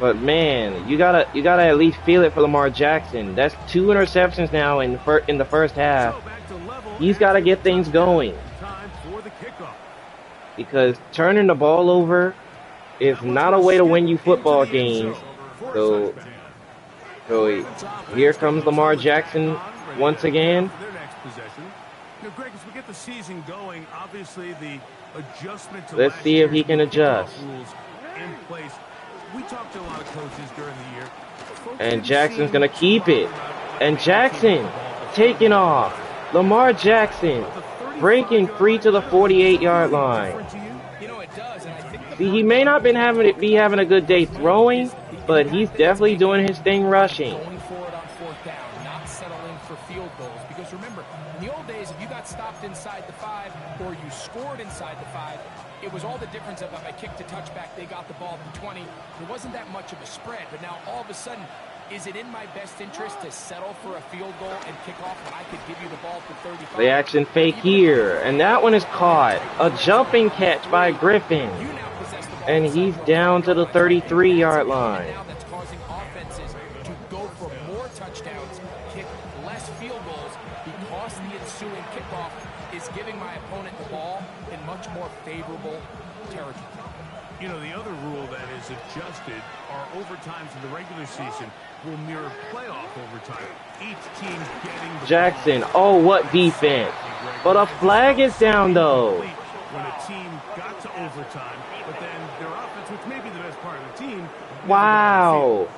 But man, you gotta at least feel it for Lamar Jackson. That's 2 interceptions now in the first half. He's got to get things going. Because turning the ball over is not a way to win you football games. So here comes Lamar Jackson once again. Let's see if he can adjust. And Jackson's going to keep it. And Jackson taking off. Lamar Jackson breaking free to the 48-yard line. See, he may not be having a good day throwing, but he's definitely doing his thing rushing. Going for it on 4th down, not settling for field goals. Because remember, in the old days, if you got stopped inside the 5 or you scored inside the 5, it was all the difference of if I kicked a touchback, they got the ball at the 20. There wasn't that much of a spread, but now all of a sudden, Is it in my best interest to settle for a field goal and kick off when I could give you the ball at the 35? Play action fake here, and that one is caught. A jumping catch by Griffin. And he's down to the 33-yard line. Now that's causing offenses to go for more touchdowns, kick less field goals, because the ensuing kickoff is giving my opponent the ball in much more favorable territory. You know, the other rule that is adjusted are overtimes in the regular season will mirror playoff overtime. Each team getting the Jackson, oh, what defense. But a flag is down, though. When a team got to overtime, but then their offense, which may be the best part of the team. Wow.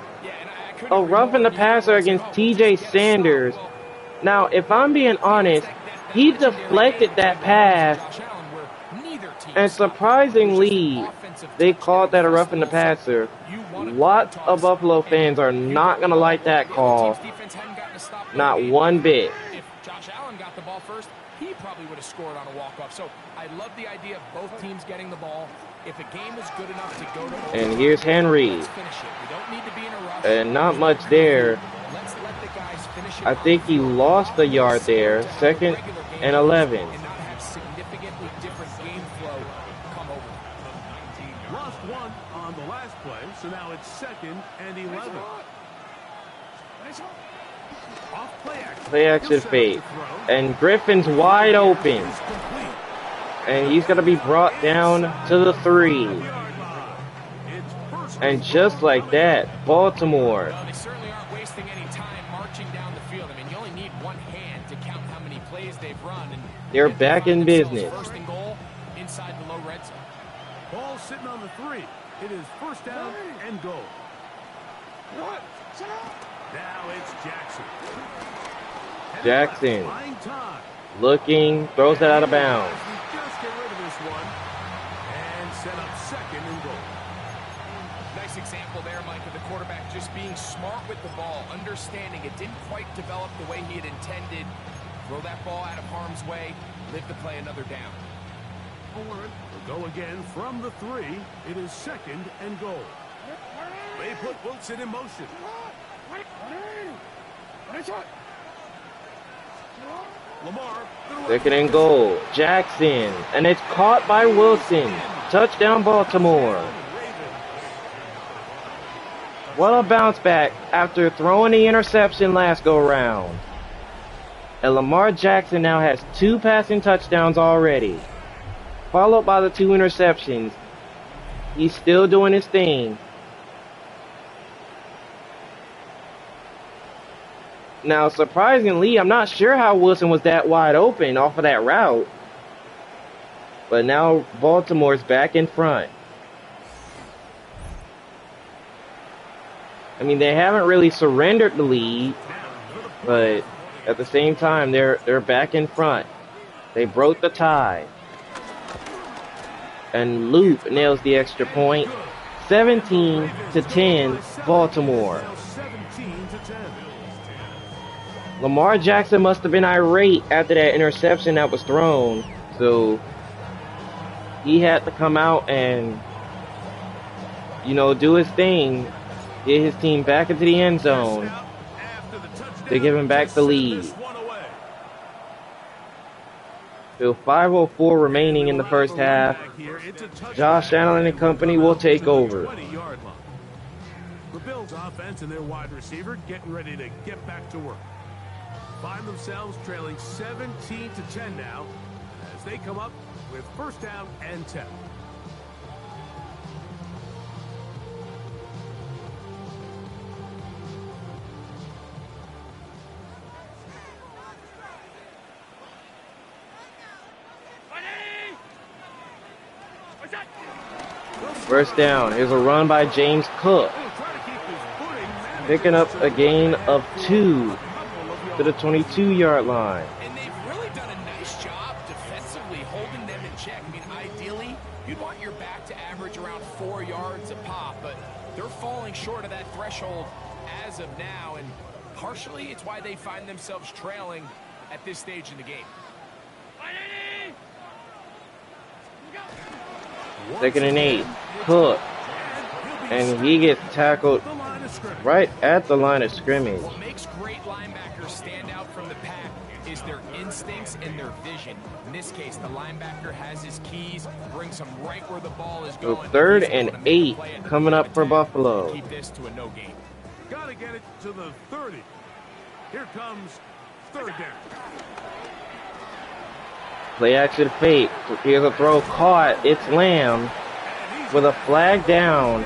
A roughing the passer against TJ Sanders. Now, if I'm being honest, he deflected that pass. And surprisingly, they called that a roughing the passer. Lots of Buffalo fans are not going to like that call. Not one bit. If Josh Allen got the ball first, he probably would have scored on a walk-off. So I love the idea of both teams getting the ball. If a game is good enough to go to overtime, And here's Henry. let's finish it. We don't need to be in a rush. And not much there. Let's let the guys finish it. I think he lost a yard there. 2nd and 11. And not have significantly different game flow come over. Lost one on the last play, so now it's 2nd and 11. Off play action. Play action fake. And Griffin's wide open. And he's going to be brought down to the 3. And just like that, Baltimore. Well, they certainly aren't wasting any time marching down the field. I mean, you only need one hand to count how many plays they've run. And They're back in business. First and goal inside the low red zone. Ball sitting on the 3. It is first down and goal. Now it's Jackson. Jackson Buying time. looking, throws it out of bounds. Just get rid of this one and set up 2nd and goal. Nice example there, Mike, of the quarterback just being smart with the ball, understanding it didn't quite develop the way he had intended. Throw that ball out of harm's way, live to play another down. Forward. Will go again from the 3. It is 2nd and goal. They put Wilson in motion. Lamar. 2nd and goal. Jackson. And it's caught by Wilson. Touchdown, Baltimore. What a bounce back after throwing the interception last go-round. And Lamar Jackson now has 2 passing touchdowns already, followed by the 2 interceptions. He's still doing his thing. Now, surprisingly, I'm not sure how Wilson was that wide open off of that route. But now Baltimore's back in front. I mean, they haven't really surrendered the lead, but at the same time, they're back in front. They broke the tie. And Loop nails the extra point. 17-10, Baltimore. Lamar Jackson must have been irate after that interception that was thrown. So he had to come out and, you know, do his thing. Get his team back into the end zone. They give him back the lead. Still 5:04 remaining in the first half. Josh Allen and company will take over. The Bills offense and their wide receiver getting ready to get back to work. Find themselves trailing 17-10 now as they come up with first down and 10. First down. Here's a run by James Cook. Picking up a gain of 2 to the 22-yard line. And they've really done a nice job defensively holding them in check. I mean, ideally, you'd want your back to average around 4 yards a pop, but they're falling short of that threshold as of now, and partially it's why they find themselves trailing at this stage in the game. 2nd and 8. Cook. And he gets tackled of scrimmage. Right at the line of scrimmage. What makes great linebackers stand out from the pack is their instincts and their vision. In this case, the linebacker has his keys, brings him right where the ball is So going. 3rd and 8 coming up for Buffalo. Keep this to a no gain. Got to get it to the 30. Here comes 3rd down. Play action fake. Here's a throw caught. It's Lamb with a flag down.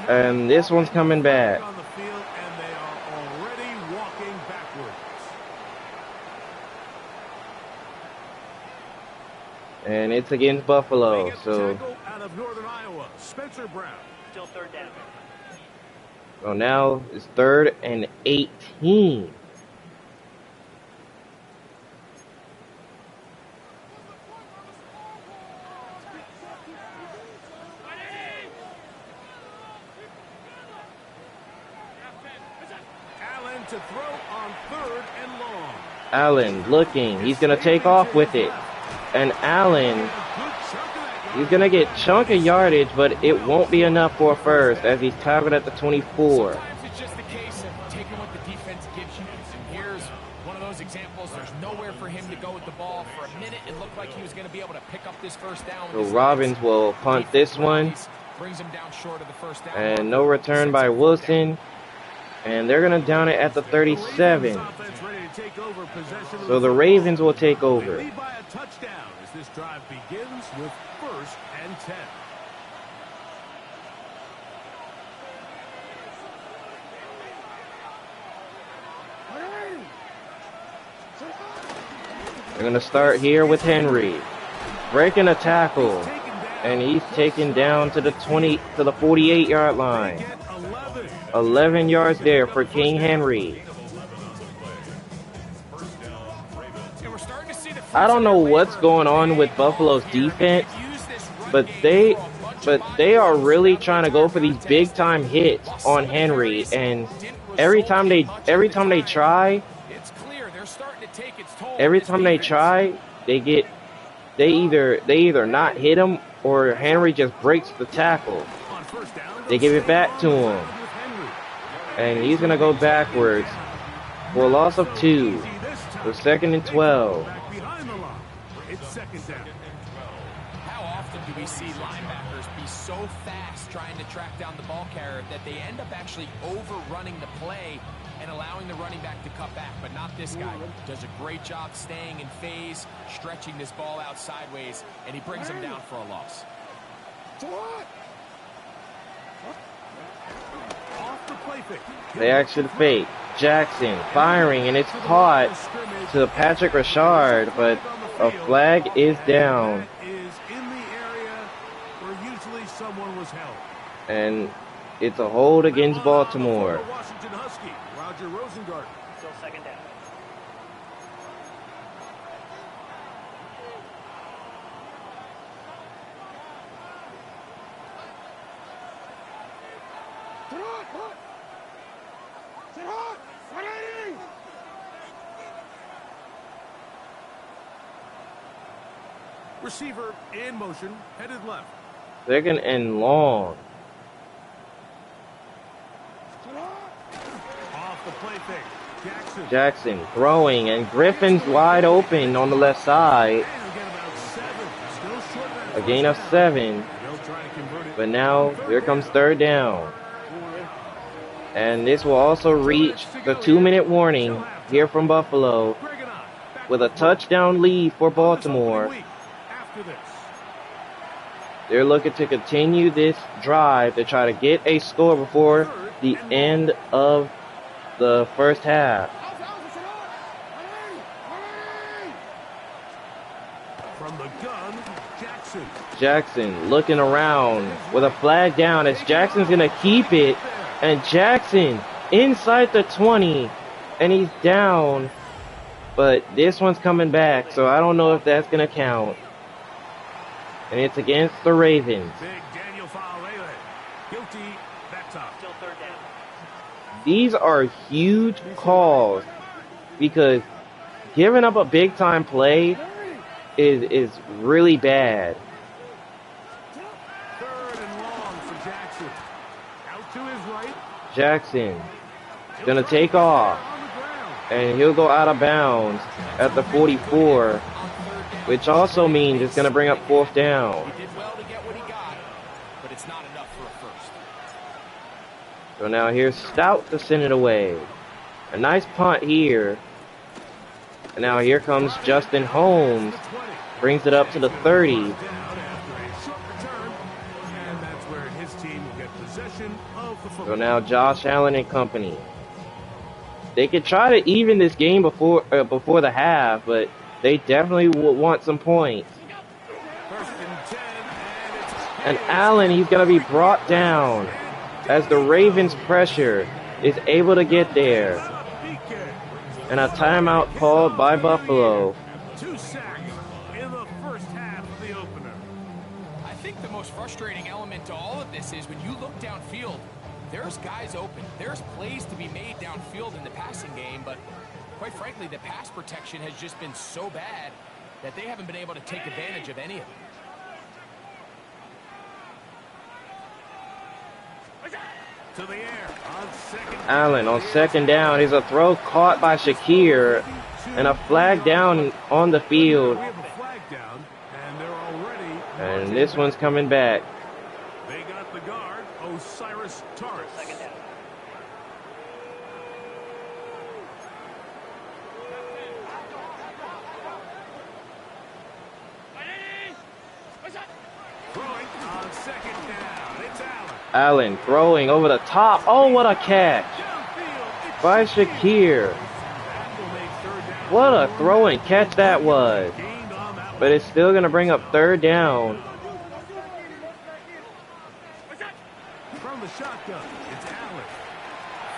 And this one's coming back. On the field, and they are already walking backwards. And it's against Buffalo. They get the So tackle out of Northern Iowa, Spencer Brown. Still 3rd down. So now it's 3rd and 18. Allen to throw on 3rd and long. Allen looking. He's going to take off with it. And Allen, Good chunk of that he's going to get chunk of yardage, but it won't be enough for a first as he's tackled at the 24. Sometimes it's just a case of taking what the defense gives you. And here's one of those examples. There's nowhere for him to go with the ball. For a minute, it looked like he was going to be able to pick up this first down. So Robbins will punt this one. Brings him down short of the first down. And no return by Wilson. And they're going to down it at the 37. So the Ravens will take over. They lead by a touchdown as this drive begins with 1st and 10. They're going to start here with Henry. Breaking a tackle. And he's taken down to the 48-yard line. Get 11. 11 yards there for King Henry. And we're starting to see the I don't know what's going on with Buffalo's defense, but they are really trying to go for these big time hits on Henry, and every time they try, It's clear they're starting to take its toll. every time they try, they either not hit him or Henry just breaks the tackle. On 1st down, They give it back to him, with Henry. and he's gonna go backwards for a loss of 2. So 2nd and 12. Back behind the line. It's 2nd down. How often do we see linebackers be so fast trying to track down the ball carrier that they end up actually overrunning the play and allowing the running back to cut back? But not this guy. Does a great job staying in phase, stretching this ball out sideways, and he brings him down for a loss. Off the play fake. They action fake. Jackson firing, and it's caught to Patrick Rashard, but a flag is down, Is in the area where usually someone was held. and it's a hold against Baltimore. For Washington Husky, Roger Rosengarten. Still 2nd down. Receiver in motion, headed left. 2nd and long. Off the play fake. Jackson. Jackson throwing, and Griffin's wide open on the left side. And again about 7. Still short of that A gain of first 7. down. They'll try to convert it. But now here comes 3rd down. And this will also reach the 2-minute warning here from Buffalo with a touchdown lead for Baltimore. After this. They're looking to continue this drive to try to get a score before the end of the first half. From the gun, Jackson. Jackson looking around with a flag down as Jackson's going to keep it. And Jackson inside the 20, and he's down. But this one's coming back, so I don't know if that's going to count. And it's against the Ravens. Big Daniel Faalele. Guilty. That's up. Still 3rd down. These are huge calls because giving up a big time play is really bad. 3rd and long for Jackson. Out to his right. Jackson gonna take off, and he'll go out of bounds at the 44, which also means it's gonna bring up 4th down. He did well to get what he got, but it's not enough for a first. So now here's Stout to send it away. A nice punt here. And now here comes Justin Holmes. Brings it up to the 30. So now Josh Allen and company. They could try to even this game before the half, but they definitely would want some points. And Allen, he's going to be brought down as the Ravens pressure is able to get there. And a timeout called by Buffalo. 2 sacks in the first half of the opener. I think the most frustrating element to all of this is when you look downfield, there's guys open. There's plays to be made downfield in the passing game, but quite frankly, the pass protection has just been so bad that they haven't been able to take advantage of any of it. To the air on second. Allen on 2nd down. Here's a throw caught by Shakir. And a flag down on the field. We have a flag down, and they're already. And this one's coming back. They got the guard, Osiris Torres. Second down. Throwing on second down. It's Allen. Allen throwing over the top. Oh, what a catch Downfield. It's by Shakir. that will make 3rd down. What a throw and catch that was. Gained on that But it's still going to bring up 3rd down. from the shotgun. It's Allen.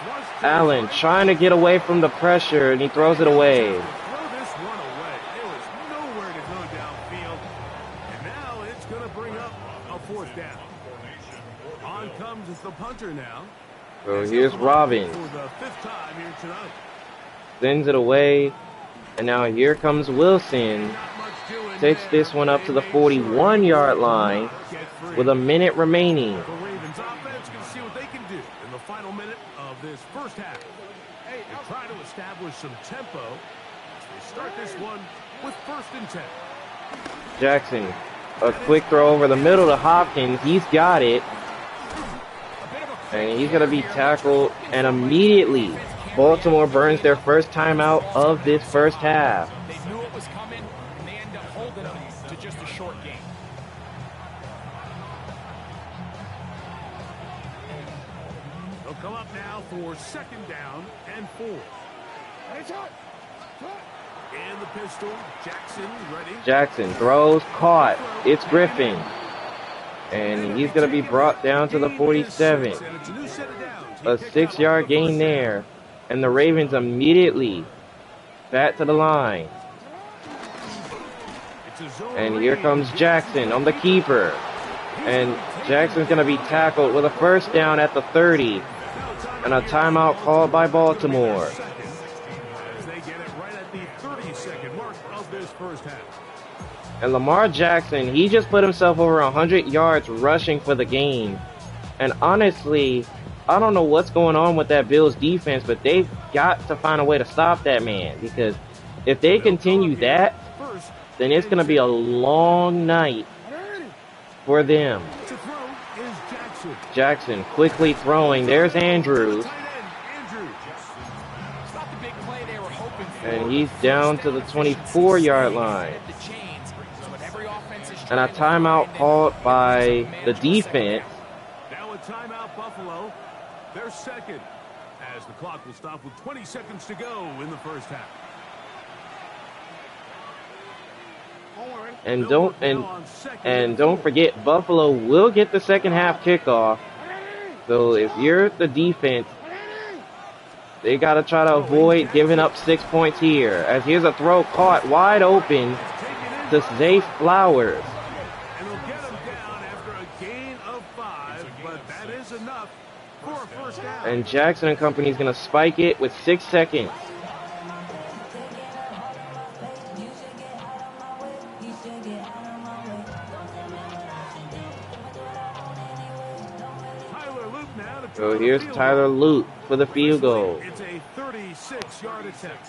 Flushed to Allen the trying to get away from the pressure, and he throws it away. Throw this one away. There was nowhere to go downfield. And now it's going to bring up a 4th down. On comes the punter now. So here's Robbins. For the 5th time here tonight. Sends it away. And now here comes Wilson. Not much doing Takes there. this one up to the 41-yard line Get free. with a minute remaining. The Ravens offense can see what they can do in the final minute of this first half. They try to establish some tempo. They start this one with 1st and 10. Jackson, a quick throw over the middle to Hopkins. He's got it. And he's going to be tackled. And immediately, Baltimore burns their first timeout of this first half. They knew it was coming, and they end up holding them to just a short game. They'll come up now for 2nd down and 4. And the pistol, Jackson ready. Jackson throws, caught. It's Griffin. And he's going to be brought down to the 47. And it's a new set of downs. A 6-yard gain there. And the Ravens immediately back to the line. It's a zone And here read. comes Jackson on the keeper. And Jackson's going to be tackled with a 1st down at the 30. And a timeout called by Baltimore. As they get it right at the 30-second mark of this first half. And Lamar Jackson, he just put himself over 100 yards rushing for the game. And honestly, I don't know what's going on with that Bills defense, but they've got to find a way to stop that man. Because if they continue that, then it's going to be a long night for them. To throw is Jackson. Jackson quickly throwing. There's Andrews. Tight end, Andrews. It's not the big play they were hoping for. And he's down to the 24-yard line. The chains, so when every offense is And a trying to timeout find called it, by manage the the second defense. Now a timeout, Buffalo. They're 2nd, as the clock will stop with 20 seconds to go in the first half. And don't forget, Buffalo will get the second half kickoff. So if you're the defense, they got to try to avoid giving up 6 points here. As here's a throw caught wide open to Zay Flowers. And they'll get him down after a gain of 5, but that is enough for a first down. And Jackson and company is going to spike it with 6 seconds. So here's Tyler Luke for the field goal. It's a 36-yard attempt.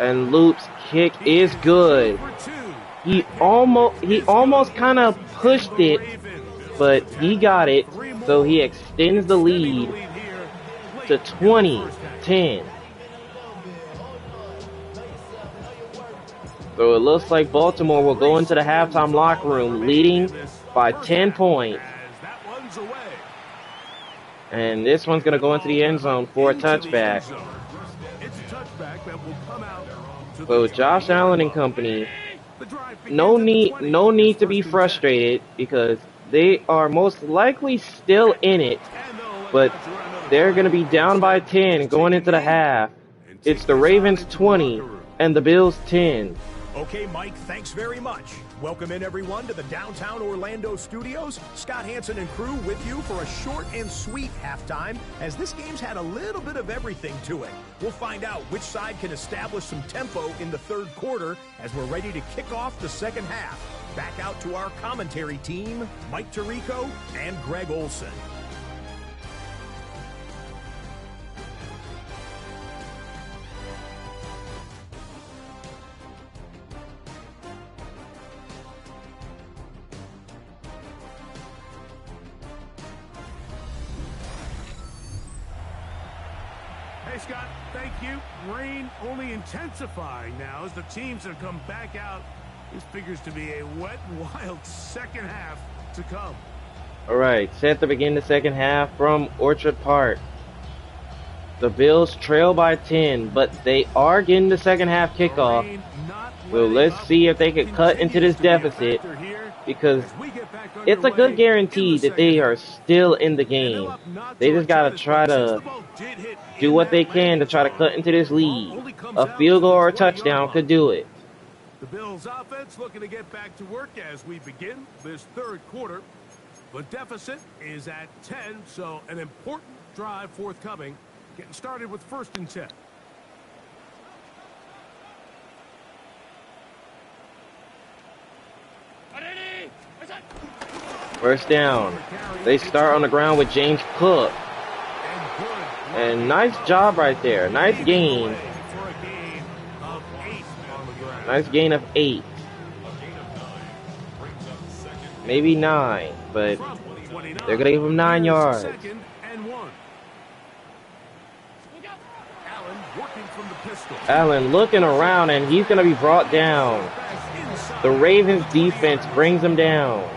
And Luke's kick is good. He almost kind of pushed it, but he got it. So he extends the lead to 20-10. So it looks like Baltimore will go into the halftime locker room leading by 10 points. And this one's going to go into the end zone for a touchback. So Josh Allen and company, no need to be frustrated because they are most likely still in it, but they're going to be down by 10 going into the half. It's the Ravens 20 and the Bills 10. Okay, Mike, thanks very much. Welcome in, everyone, to the downtown Orlando studios. Scott Hansen and crew with you for a short and sweet halftime, as this game's had a little bit of everything to it. We'll find out which side can establish some tempo in the third quarter as we're ready to kick off the second half. Back out to our commentary team, Mike Tirico and Greg Olson. Hey, Scott, thank you. Rain only intensifying now as the teams have come back out. This figures to be a wet, wild second half to come. All right, set to begin the second half from Orchard Park. The Bills trail by 10, but they are getting the second half kickoff. Well, let's see if they can cut into this deficit, because it's a good guarantee that they are still in the game. They just got to try to do what they can to try to cut into this lead. A field goal or a touchdown could do it. The Bills offense looking to get back to work as we begin this third quarter. The deficit is at 10, so an important drive forthcoming. Getting started with 1st and 10. First down. They start on the ground with James Cook. And nice job right there. Nice gain. Nice gain of 8. Maybe 9, but they're going to give him 9 yards. Allen looking around, and he's going to be brought down. The Ravens defense brings him down.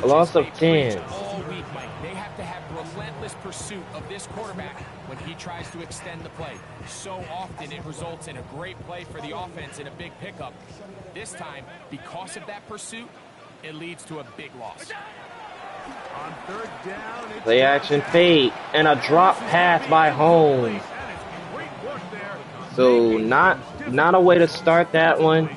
A loss of 10. All week, Mike, they have to have relentless pursuit of this quarterback when he tries to extend the play. So often it results in a great play for the offense and a big pickup. This time, because of that pursuit, it leads to a big loss. On 3rd down, Play action fake and a drop pass by Holmes. So not a way to start that one,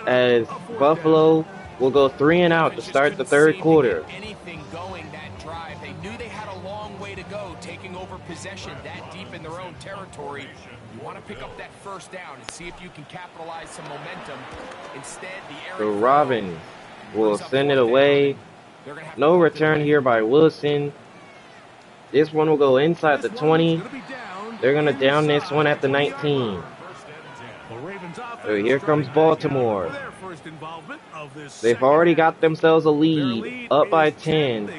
as Buffalo will go 3 and out to start the third quarter. Anything going that drive, they knew they had a long way to go, taking over possession that deep in their own territory. You want to pick up that 1st down and see if you can capitalize some momentum. Instead, the Ravens will send it away. No return here by Wilson. This one will go inside the 20. They're going to down this one at the 19. So here comes Baltimore. They've already got themselves a lead, up by 10.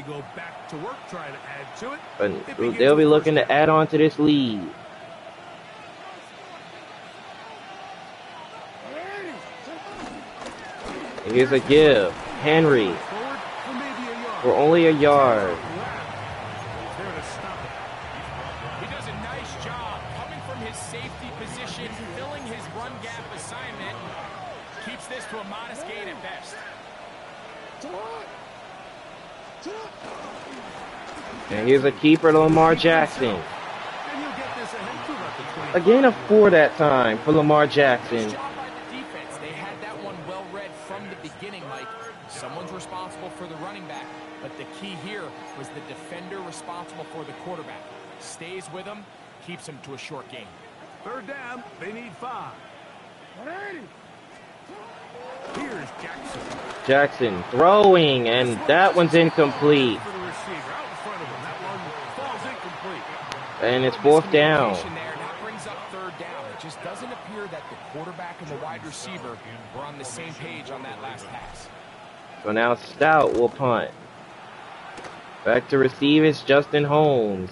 But they'll be looking to add on to this lead. Here's a give. Henry for only a yard. He does a nice job coming from his safety position, filling his run gap assignment. Keeps this to a modest gain at best. And here's a keeper to Lamar Jackson. A gain of 4 that time for Lamar Jackson. Nice job by the defense. They had that one well read from the beginning, Mike. Someone's responsible for the running back, but the key here was the defender responsible for the quarterback. Stays with him, keeps him to a short gain. 3rd down, they need 5. Here's Jackson. Jackson throwing, and that one's incomplete. For the receiver out in front of him. That one falls incomplete. And it's fourth down. Miscommunication there. That brings up third down. It just doesn't appear that the quarterback and the wide receiver were on the same page on that last pass. So now Stout will punt. Back to receive is Justin Holmes,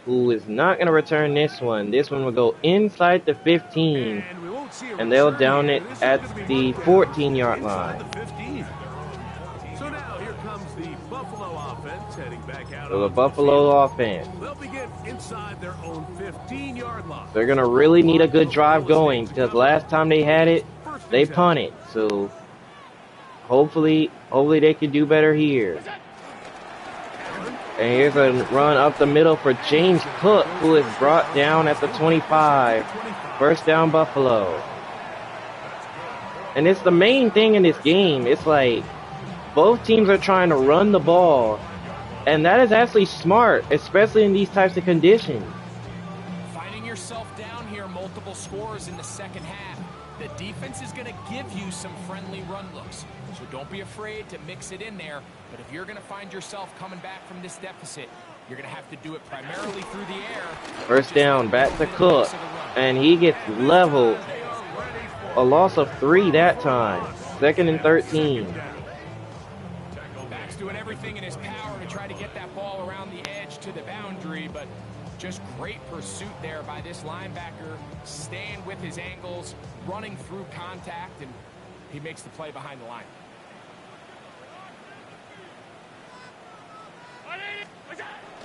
who is not going to return this one. This one will go inside the 15, And we won't see a and they'll return down here. it This is at gonna be the moved 14-yard inside line. the 15. So now here comes the Buffalo offense heading back out. So the onto Buffalo field. offense, They'll begin inside their own 15-yard line. they're going to really need a good drive going, because last time they had it, they punted. So hopefully they can do better here. And here's a run up the middle for James Cook, who is brought down at the 25. First down, Buffalo. And it's the main thing in this game. It's like both teams are trying to run the ball, and that is actually smart, especially in these types of conditions. Finding yourself down here, multiple scores in the second half. The defense is going to give you some friendly run looks. So don't be afraid to mix it in there. But if you're going to find yourself coming back from this deficit, you're going to have to do it primarily through the air. First down, back to Cook, and he gets leveled. A loss of 3 that time. Second and 13. Back's doing everything in his power to try to get that ball around the edge to the boundary, but just great pursuit there by this linebacker, staying with his angles, running through contact, and he makes the play behind the line.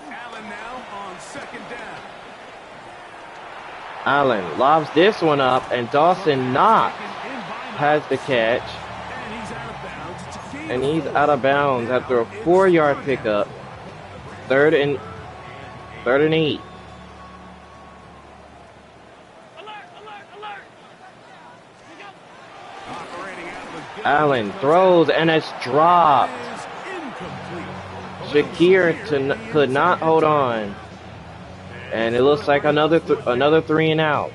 Allen now on second down. Allen lobs this one up, and Dawson Knox has the catch. And he's out of bounds. It's a gain And of he's 4. out of bounds after a 4-yard pickup. Third and 8. Operating out with good Allen throws, and it's dropped. is incomplete. Shakir could not hold on. And it looks like another 3 and out.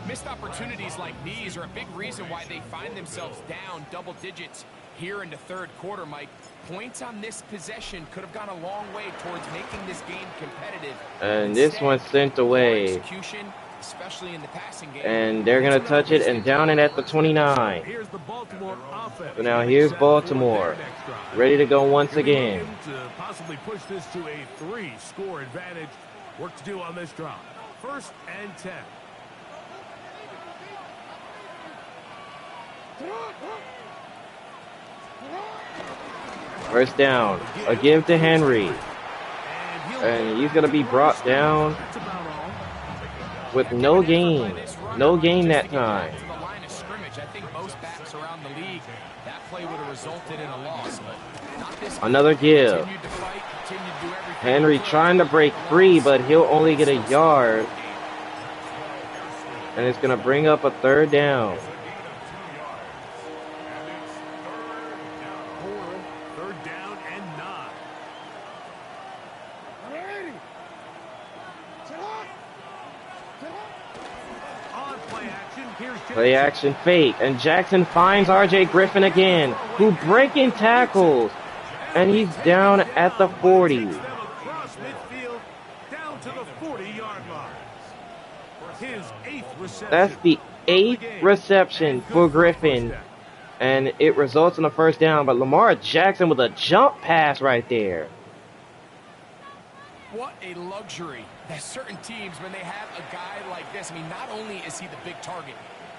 Missed opportunities like these are a big reason why they find themselves down double digits here in the third quarter, Mike. Points on this possession could have gone a long way towards making this game competitive. And this one's sent away. Execution, especially in the passing game. And they're going to touch it and down it at the 29. Here's the Baltimore offense. So now here's Baltimore, ready to go once again. To possibly push this to a 3-score advantage. Work to do on this drive. First and 10. First down, a give to Henry. And he's going to be brought down That's about all. with no gain. No gain that time. To the line of scrimmage. I think most backs around the league, that play would have resulted in a loss, but not this. Another give. Continued to fight, continued to do everything. Henry trying to break free, but he'll only get a yard. And it's going to bring up a third down. Third down and 9. On play action, here's Play action fake. And Jackson finds R.J. Griffin again, who breaking tackles. And he's down at the 40. Them across midfield, down to the 40-yard line. His 8th reception. That's the 8th reception for Griffin. And it results in a first down. But Lamar Jackson with a jump pass right there. What a luxury that certain teams, when they have a guy like this, I mean, not only is he the big target,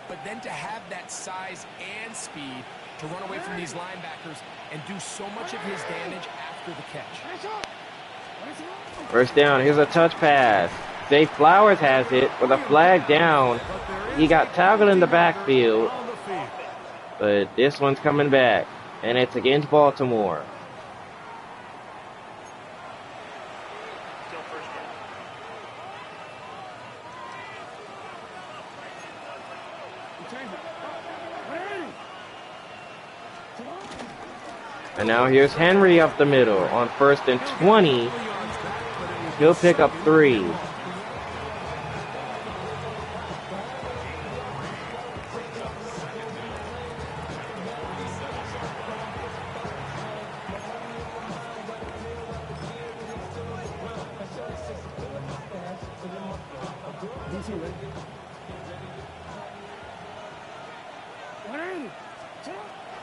but then to have that size and speed to run away from these linebackers and do so much of his damage after the catch. First down. Here's a touch pass. Zay Flowers has it with a flag down. He got tackled in the backfield. On the field. But this one's coming back. And it's against Baltimore. Still first down. And now here's Henry up the middle on first and 20. He'll pick up 3.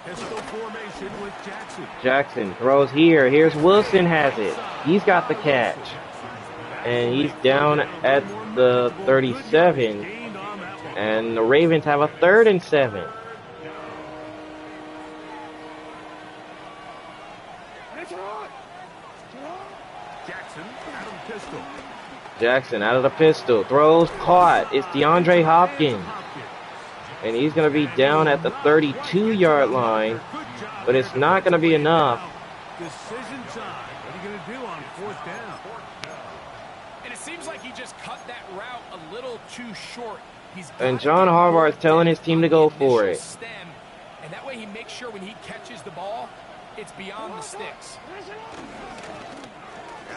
Pistol formation with Jackson. Jackson throws here. Here's Wilson has it. He's got the catch. And he's down at the 37. And the Ravens have a 3rd and 7. Jackson out of the pistol. Throws caught. It's DeAndre Hopkins. And he's going to be down at the 32-yard line. But it's not going to be enough. Decision time. What are you going to do on 4th down? And it seems like he just cut that route a little too short. And John Harbaugh is telling his team to go for it. Stem, and that way he makes sure when he catches the ball, it's beyond the sticks.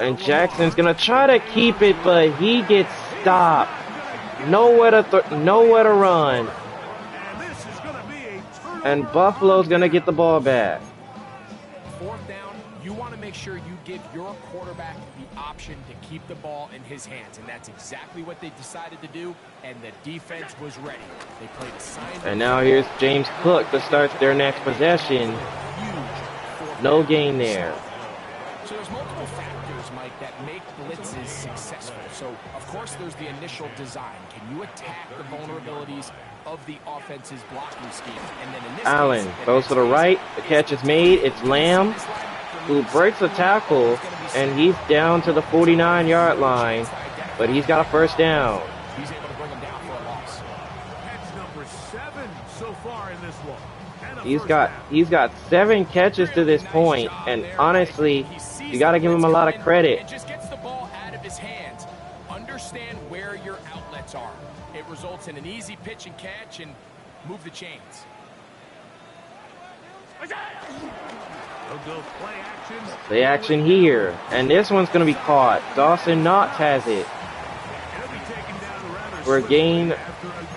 And Jackson's going to try to keep it, but he gets stopped. Nowhere to run. And Buffalo's going to get the ball back. 4th down, you want to make sure you give your quarterback the option to keep the ball in his hands, and that's exactly what they decided to do, and the defense was ready. They played a sign. And now here's James Cook to start their next possession. No gain there. So there's multiple factors, Mike, that make blitzes successful. So, of course, there's the initial design. Can you attack the vulnerabilities of the offense's blocking scheme? And then in this Allen case, goes to the right. The catch is made. It's Lamb who breaks a tackle, and he's down to the 49-yard line, but he's got a 1st down. He's able to bring him down for a loss. Catch number 7 so far in this one. He's got 7 catches to this point, and honestly, you got to give him a lot of credit. And just gets the ball out of his hands. Understand where your outlets are. It results in an easy pitch and catch and move the chains. Play action here, and this one's going to be caught. Dawson Knox has it for a gain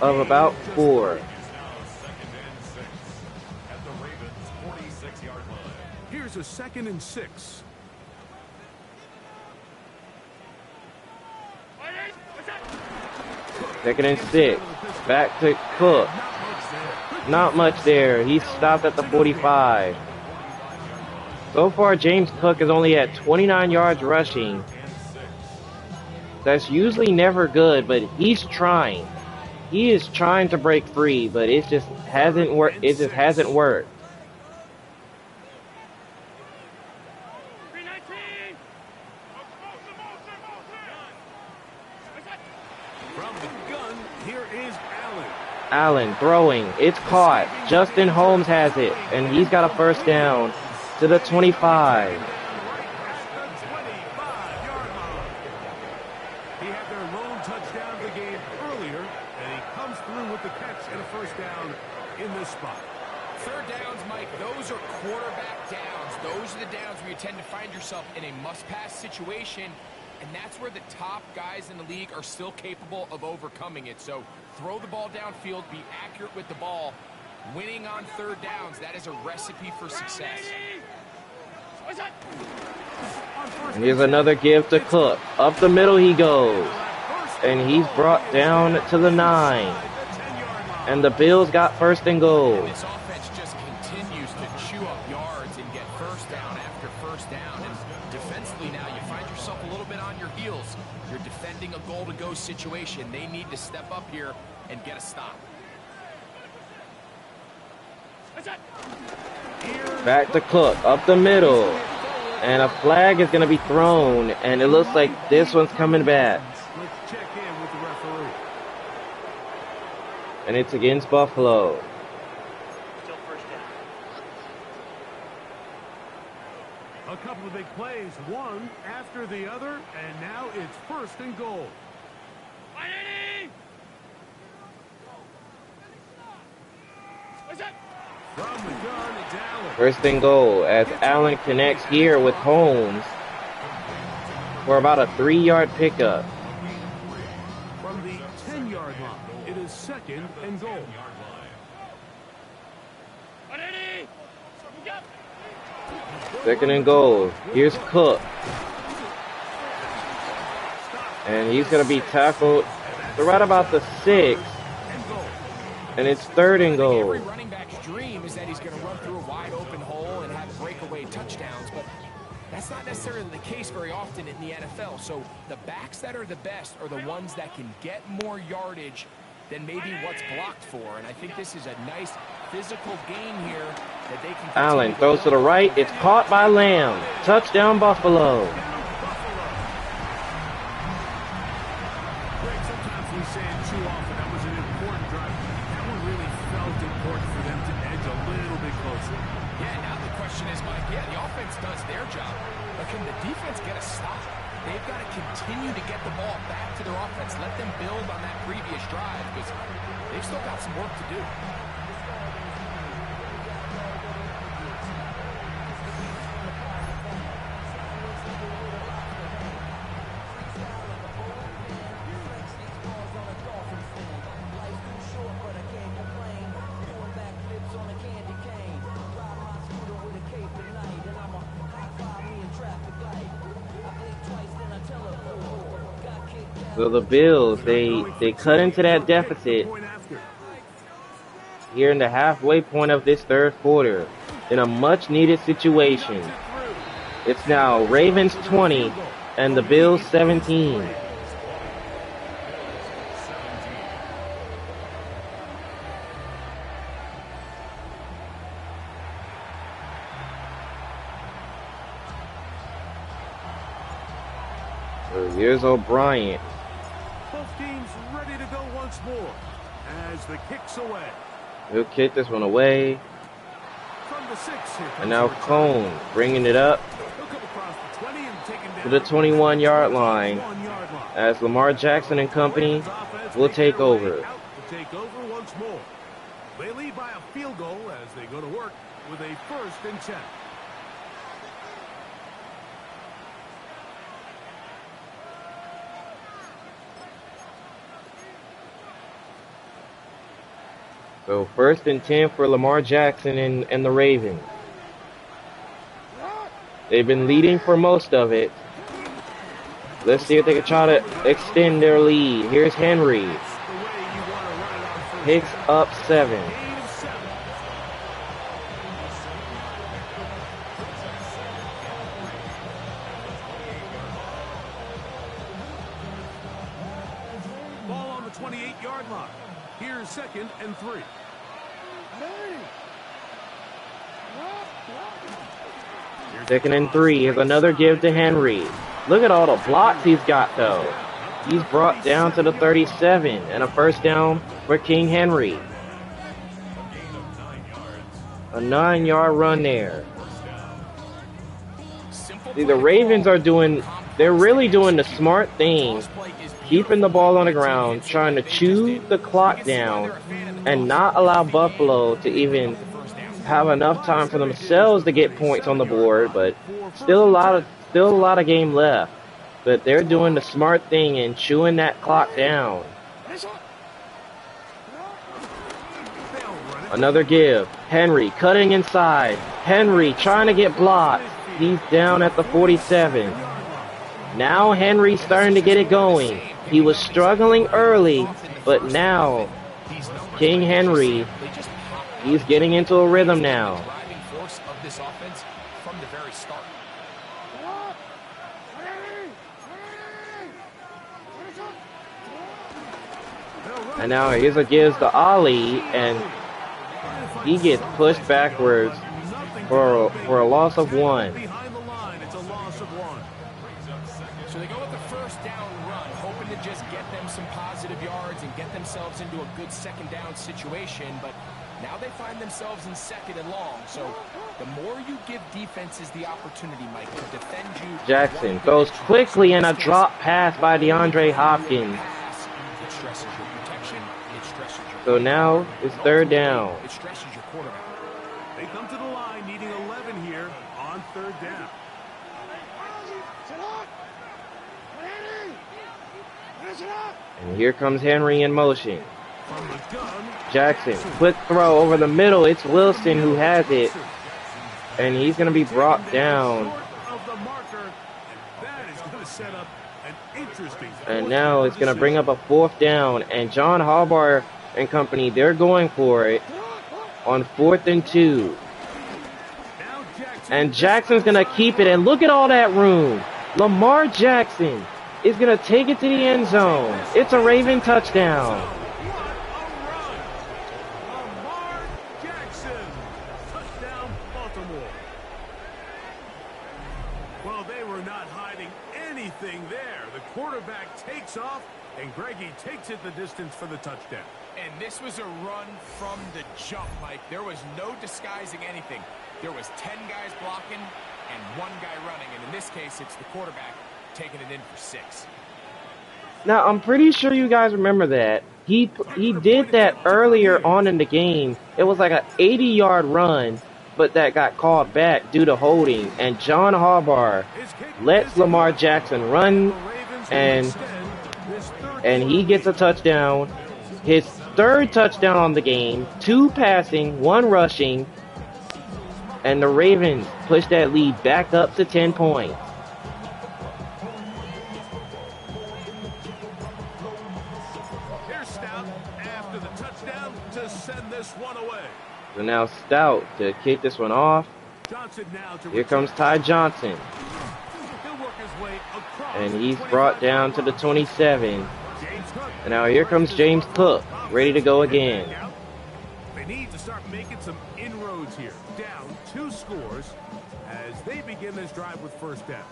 of about 4. Here's a 2nd and 6. Second and 6. Back to Cook. Not much there. He's stopped at the 45. So far, James Cook is only at 29 yards rushing. That's usually never good, but he's trying. He is trying to break free, but it just hasn't worked. It just hasn't worked. From the gun, here is Allen. Allen throwing. It's caught. Justin Holmes has it, and he's got a 1st down to the 25. He had their lone touchdown of the game earlier, and he comes through with the catch and a 1st down in this spot. 3rd downs, Mike, those are quarterback downs. Those are the downs where you tend to find yourself in a must-pass situation, and that's where the top guys in the league are still capable of overcoming it. So throw the ball downfield, be accurate with the ball. Winning on 3rd downs, that is a recipe for success. And here's another give to Cook. Up the middle he goes. And he's brought down to the 9. And the Bills got 1st and goal. This offense just continues to chew up yards and get 1st down after 1st down. And defensively now, you find yourself a little bit on your heels. You're defending a goal-to-go situation. They need to step up here and get a stop. Back to Cook, up the middle. And a flag is going to be thrown. And it looks like this one's coming back. Let's check in with the referee. And it's against Buffalo. Still 1st down. A couple of big plays, one after the other, and now it's 1st and goal. From the gun, it's Allen. 1st and goal as Allen connects here with Holmes for about a 3-yard pickup. From the 10-yard line, it is 2nd and goal. 2nd and goal. Here's Cook. And he's going to be tackled They're right about the 6. And it's 3rd and goal. Every running back's dream is that he's going to run through a wide open hole and have breakaway touchdowns, but that's not necessarily the case very often in the NFL. So the backs that are the best are the ones that can get more yardage than maybe what's blocked for. And I think this is a nice physical gain here that they can. Allen throws to the right. It's caught by Lamb. Touchdown, Buffalo. Sometimes we say it too often. That was an important drive. That one really felt important for them to edge a little bit closer. Yeah, now the question is, Mike, yeah, the offense does their job, but can the defense get a stop? They've got to continue to get the ball back to their offense. Let them build on that previous drive because they've still got some work to do. So the Bills, they cut into that deficit here in the halfway point of this 3rd quarter in a much needed situation. It's now Ravens 20 and the Bills 17. So here's O'Brien. Both teams ready to go once more as the kick's away. He'll kick this one away. From the 6, And now Cone bringing it up He'll come across the 20 and take him down to the 21-yard line 1-yard line. as Lamar Jackson and company will take over. Out to take over once more. They lead by a field goal as they go to work with a 1st and 10. So 1st and 10 for Lamar Jackson and the Ravens. They've been leading for most of it. Let's see if they can try to extend their lead. Here's Henry. Picks up 7. Ball on the 28-yard line. Here's 2nd and 3. 2nd and 3. Here's another give to Henry. Look at all the blocks he's got, though. He's brought down to the 37 and a 1st down for King Henry. A 9-yard run there. See, the Ravens are they're really doing the smart thing, keeping the ball on the ground, trying to chew the clock down and not allow Buffalo to even have enough time for themselves to get points on the board, but still a lot of game left. But they're doing the smart thing and chewing that clock down. Another give. Henry cutting inside. Henry trying to get blocked. He's down at the 47. Now Henry's starting to get it going. He was struggling early, but now King Henry, he's getting into a rhythm now. Driving force of this offense from the very start. And now here's a gives to Ali, and he gets pushed backwards for a loss of 1. Behind the line, it's a loss of 1. So they go with the 1st down run, hoping to just get them some positive yards and get themselves into a good 2nd down situation, but now they find themselves in 2nd and long. So the more you give defenses the opportunity, Mike, to defend you. Jackson goes quickly in a drop pass by DeAndre Hopkins. It stresses your protection. It stresses your. So now it's 3rd down. It stresses your quarterback. They come to the line needing 11 here on 3rd down. And here comes Henry in motion. From the gun, Jackson, quick throw over the middle. It's Wilson who has it. And he's going to be brought down. short of the marker, and that is going to set up an interesting And now it's going to bring up a 4th down. And John Harbaugh and company, they're going for it on 4th and 2. And Jackson's going to keep it. And look at all that room. Lamar Jackson is going to take it to the end zone. It's a Raven touchdown. Lamar Jackson. Touchdown, Baltimore. Well, they were not hiding anything there. The quarterback takes off, and Greggy takes it the distance for the touchdown. And this was a run from the jump, Mike. There was no disguising anything. There was 10 guys blocking and 1 guy running. And in this case, it's the quarterback taking it in for 6. Now, I'm pretty sure you guys remember that. He did that earlier on in the game. It was like an 80-yard run, but that got called back due to holding. And John Harbaugh lets Lamar Jackson run, and he gets a touchdown. His 3rd touchdown on the game, 2 passing, 1 rushing, and the Ravens push that lead back up to 10 points. Here's Stout after the touchdown to send this one away. So now Stout to kick this one off. Johnson now to Here comes Ty Johnson. He'll work his way across And the he's 25. brought down to the 27. James Cook. And now here comes James Cook, ready to go again. They need to start making some inroads here. Down 2 scores as they begin this drive with 1st down.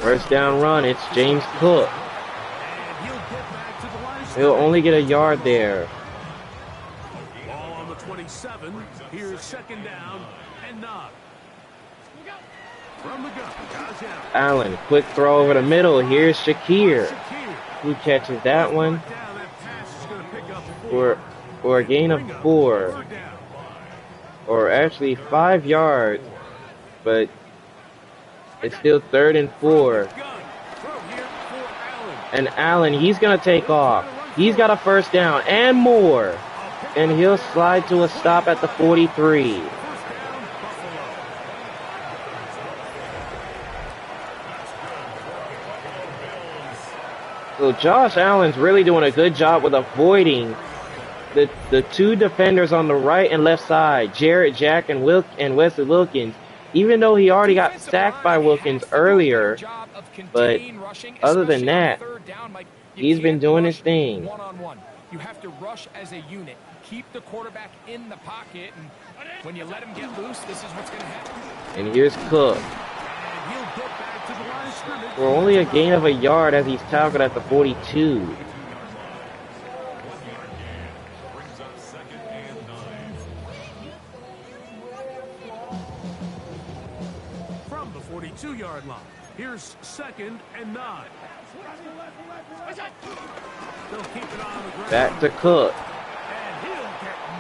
First down run, it's James Cook. And he'll get back to the line of He'll scrimmage. only get a yard there. Ball on the 27. Here's 2nd down and 9. From the gun, Josh Allen. Allen, quick throw over the middle. Here's Shakir, Shakir. who catches that one Down, that pass is going to pick up 4. for a gain of 4. 3rd down. Or actually 5 yards, but it's still 3rd and 4. Gun. Throw here for Allen. And Allen, he's going to take off. He's got a 1st down and more. And he'll slide to a stop at the 43. First down, Buffalo. So Josh Allen's really doing a good job with avoiding the 2 defenders on the right and left side, Jarrett Jack and Wesley Wilkins. Even though he already got sacked by Wilkins earlier, but other than that, he's been doing his thing. One-on-one. You have to rush as a unit. Keep the quarterback in the pocket, and when you let him get loose, this is what's going to happen. And here's Cook. And he'll get back to the line of scrimmage. For only a gain of a yard as he's tackled at the 42. Brings up 2nd and 9. From the 42-yard line. Here's 2nd and 9. They'll keep it on the ground. Back to Cook.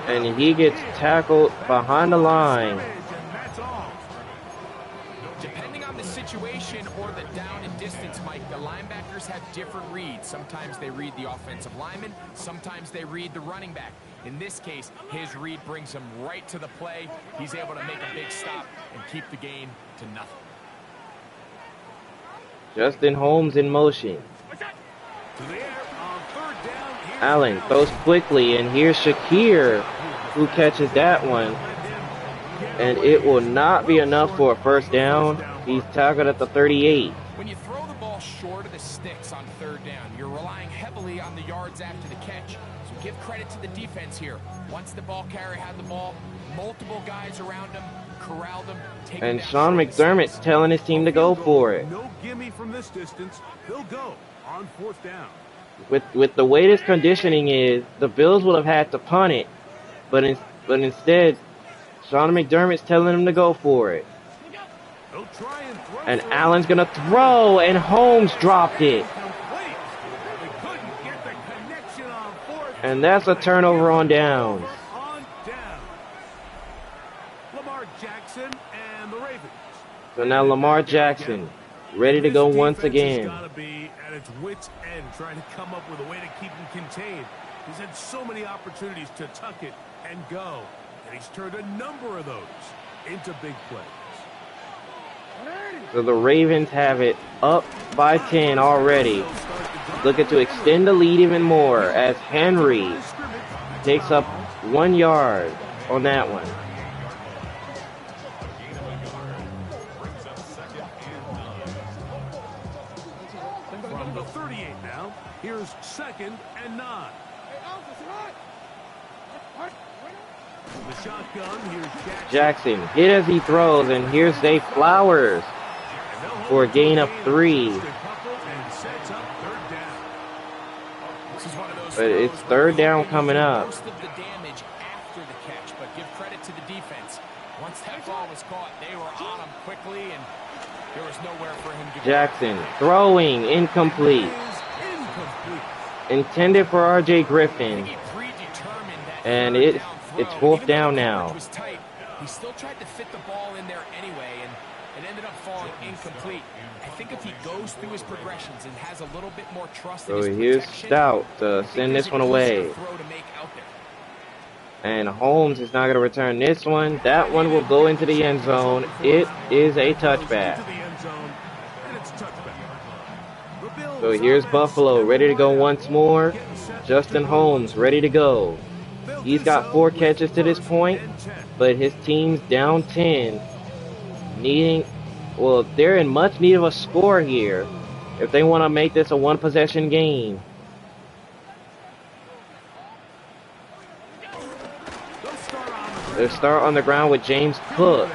And he'll get And he gets tackled behind the line. and that's all. Depending on the situation or the down and distance, Mike, the linebackers have different reads. Sometimes they read the offensive lineman. Sometimes they read the running back. In this case, his read brings him right to the play. He's able to make a big stop and keep the gain to nothing. Justin Holmes in motion. To the air on 3rd down. Here's Allen throws quickly, and here's Shakir, who catches that one. And it will not be enough for a 1st down. He's tackled at the 38. When you throw the ball short of the sticks on 3rd down, you're relying heavily on the yards after the catch. So give credit to the defense here. Once the ball carrier had the ball, multiple guys around him, corralled him. And Sean McDermott's telling his team to go for it. No gimme from this distance. They'll go on 4th down. With the way this conditioning is, the Bills would have had to punt it, but instead, Sean McDermott's telling him to go for it. They'll try and throw And for it. Allen's gonna throw, and Holmes dropped it. Complete. They couldn't get the connection on 4th. And that's a turnover on downs. On down. Lamar Jackson and the Ravens. So now Lamar Jackson, ready to go once This defense again. has got to be at its wits' end, trying to come up with a way to keep him contained. He's had so many opportunities to tuck it and go, and he's turned a number of those into big plays. So the Ravens have it up by 10 already. Looking to extend the lead even more as Henry takes up 1 yard on that one. From the 38 now, here's 2nd and 9. The shotgun, here's Jackson hit as he throws, and here's Zay Flowers for a gain of 3. But it's 3rd down coming up. Most of the damage after the catch, but give credit to the defense. Once that ball was caught, they were on him quickly, and there was nowhere for him to go. Jackson throwing incomplete. Intended for R.J. Griffin. And it's 4th down now. He still tried to fit the ball in there anyway, and it ended up falling incomplete. I think if he goes through his progressions and has a little bit more trust in his here's protection, Stout to send this one away. And Holmes is not going to return this one. That one will go into the end zone. It is a touchback. So here's Buffalo ready to go once more. Justin Holmes ready to go. He's got 4 catches to this point, but his team's down 10. They're in much need of a score here if they want to make this a 1-possession game. They'll start on the ground with James Cook.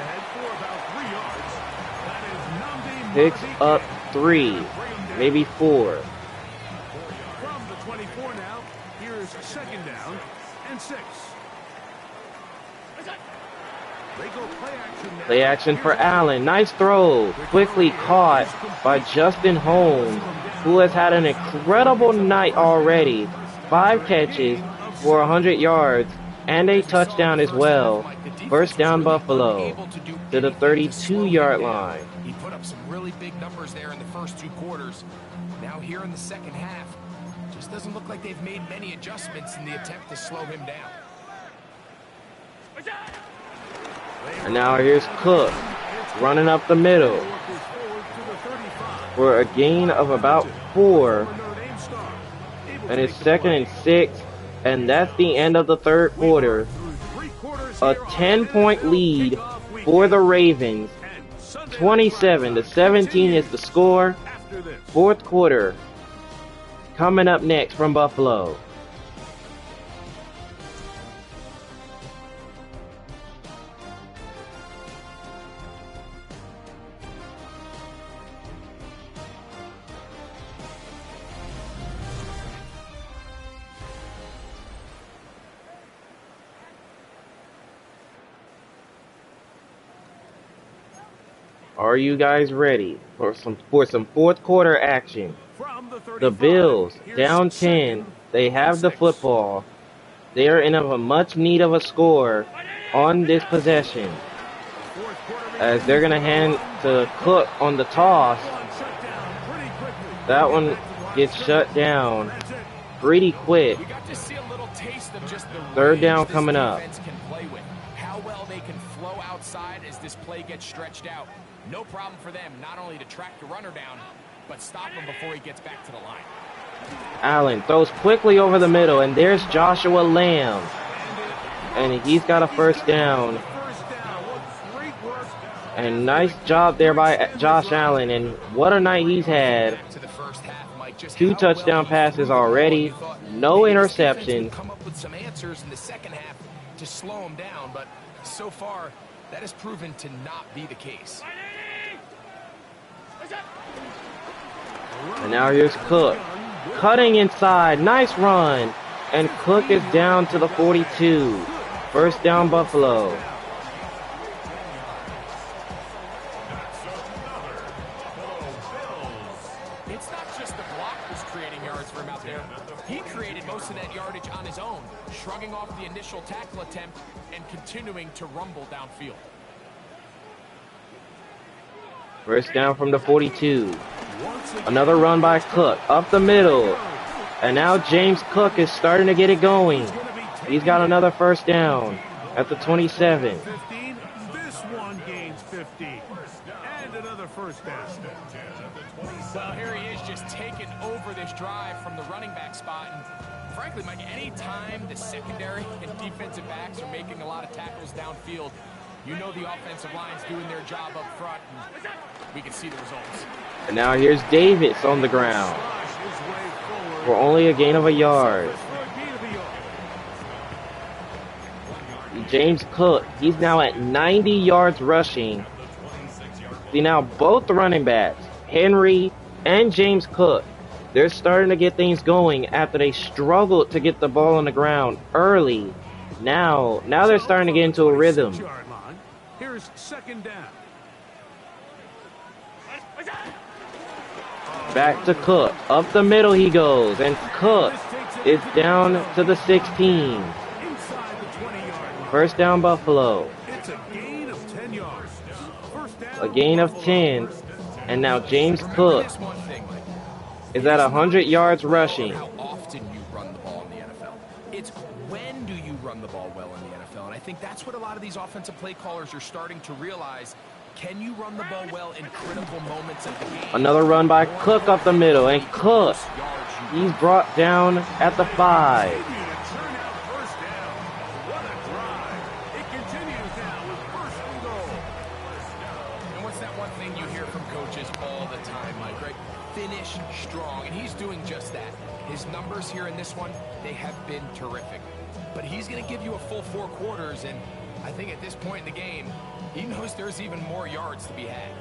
Picks up 3, maybe 4. From the 24 now, here's 2nd down and 6. Play action for Allen. Nice throw. Quickly caught by Justin Holmes, who has had an incredible night already. 5 catches for 100 yards and a touchdown as well. 1st down Buffalo to the 32-yard line. He put up some really big numbers there in the first 2 quarters. Now here in the second half, just doesn't look like they've made many adjustments in the attempt to slow him down. And now here's Cook running up the middle for a gain of about 4. And it's 2nd and 6. And that's the end of the 3rd quarter. A 10-point lead for the Ravens. 27-17 is the score. 4th quarter coming up next from Buffalo. Are you guys ready for some 4th quarter action? The Bills down 10. They have the football. They are in a much need of a score on this possession, as they're going to hand to Cook on the toss. That one gets shut down pretty quick. 3rd down coming up. How well they can flow outside as this play gets stretched out. No problem for them not only to track the runner down, but stop him before he gets back to the line. Allen throws quickly over the middle, and there's Joshua Lamb. And he's got a 1st down. And nice job there by Josh Allen, and what a night he's had. 2 touchdown passes already, no interceptions. Come up with some answers in the second half to slow him down, but so far that has proven to not be the case. And now here's Cook. Cutting inside. Nice run. And Cook is down to the 42. 1st down Buffalo. It's not just the block that's creating yards for him out there. He created most of that yardage on his own, shrugging off the initial tackle attempt and continuing to rumble downfield. 1st down from the 42. Another run by Cook. Up the middle. And now James Cook is starting to get it going. He's got another first down at the 27. 15. This one gains 15. And another first down. Well, here he is just taking over this drive from the running back spot. And frankly, Mike, any time the secondary and defensive backs are making a lot of tackles downfield, you know the offensive line's doing their job up front, and we can see the results. And now here's Davis on the ground for only a gain of a yard. James Cook, he's now at 90 yards rushing. See, now both the running backs, Henry and James Cook, they're starting to get things going after they struggled to get the ball on the ground early. Now they're starting to get into a rhythm. Here's second down. Back to Cook. Up the middle he goes. And Cook is down to the 16. First down, Buffalo. It's a gain of 10 yards. First down. A gain of 10. And now James Cook is at 100 yards rushing. How often you run the ball in the NFL. It's when do you run the ball well in the NFL. And I think that's what a lot of these offensive play callers are starting to realize. Can you run the ball well in critical moments of the game? Another run by Cook up the middle. And Cook, he's brought down at the 5. Finish strong, and he's doing just that. His numbers here in this one, they have been terrific. But he's going to give you a full 4 quarters, and I think at this point in the game, he knows there's even more yards to be had.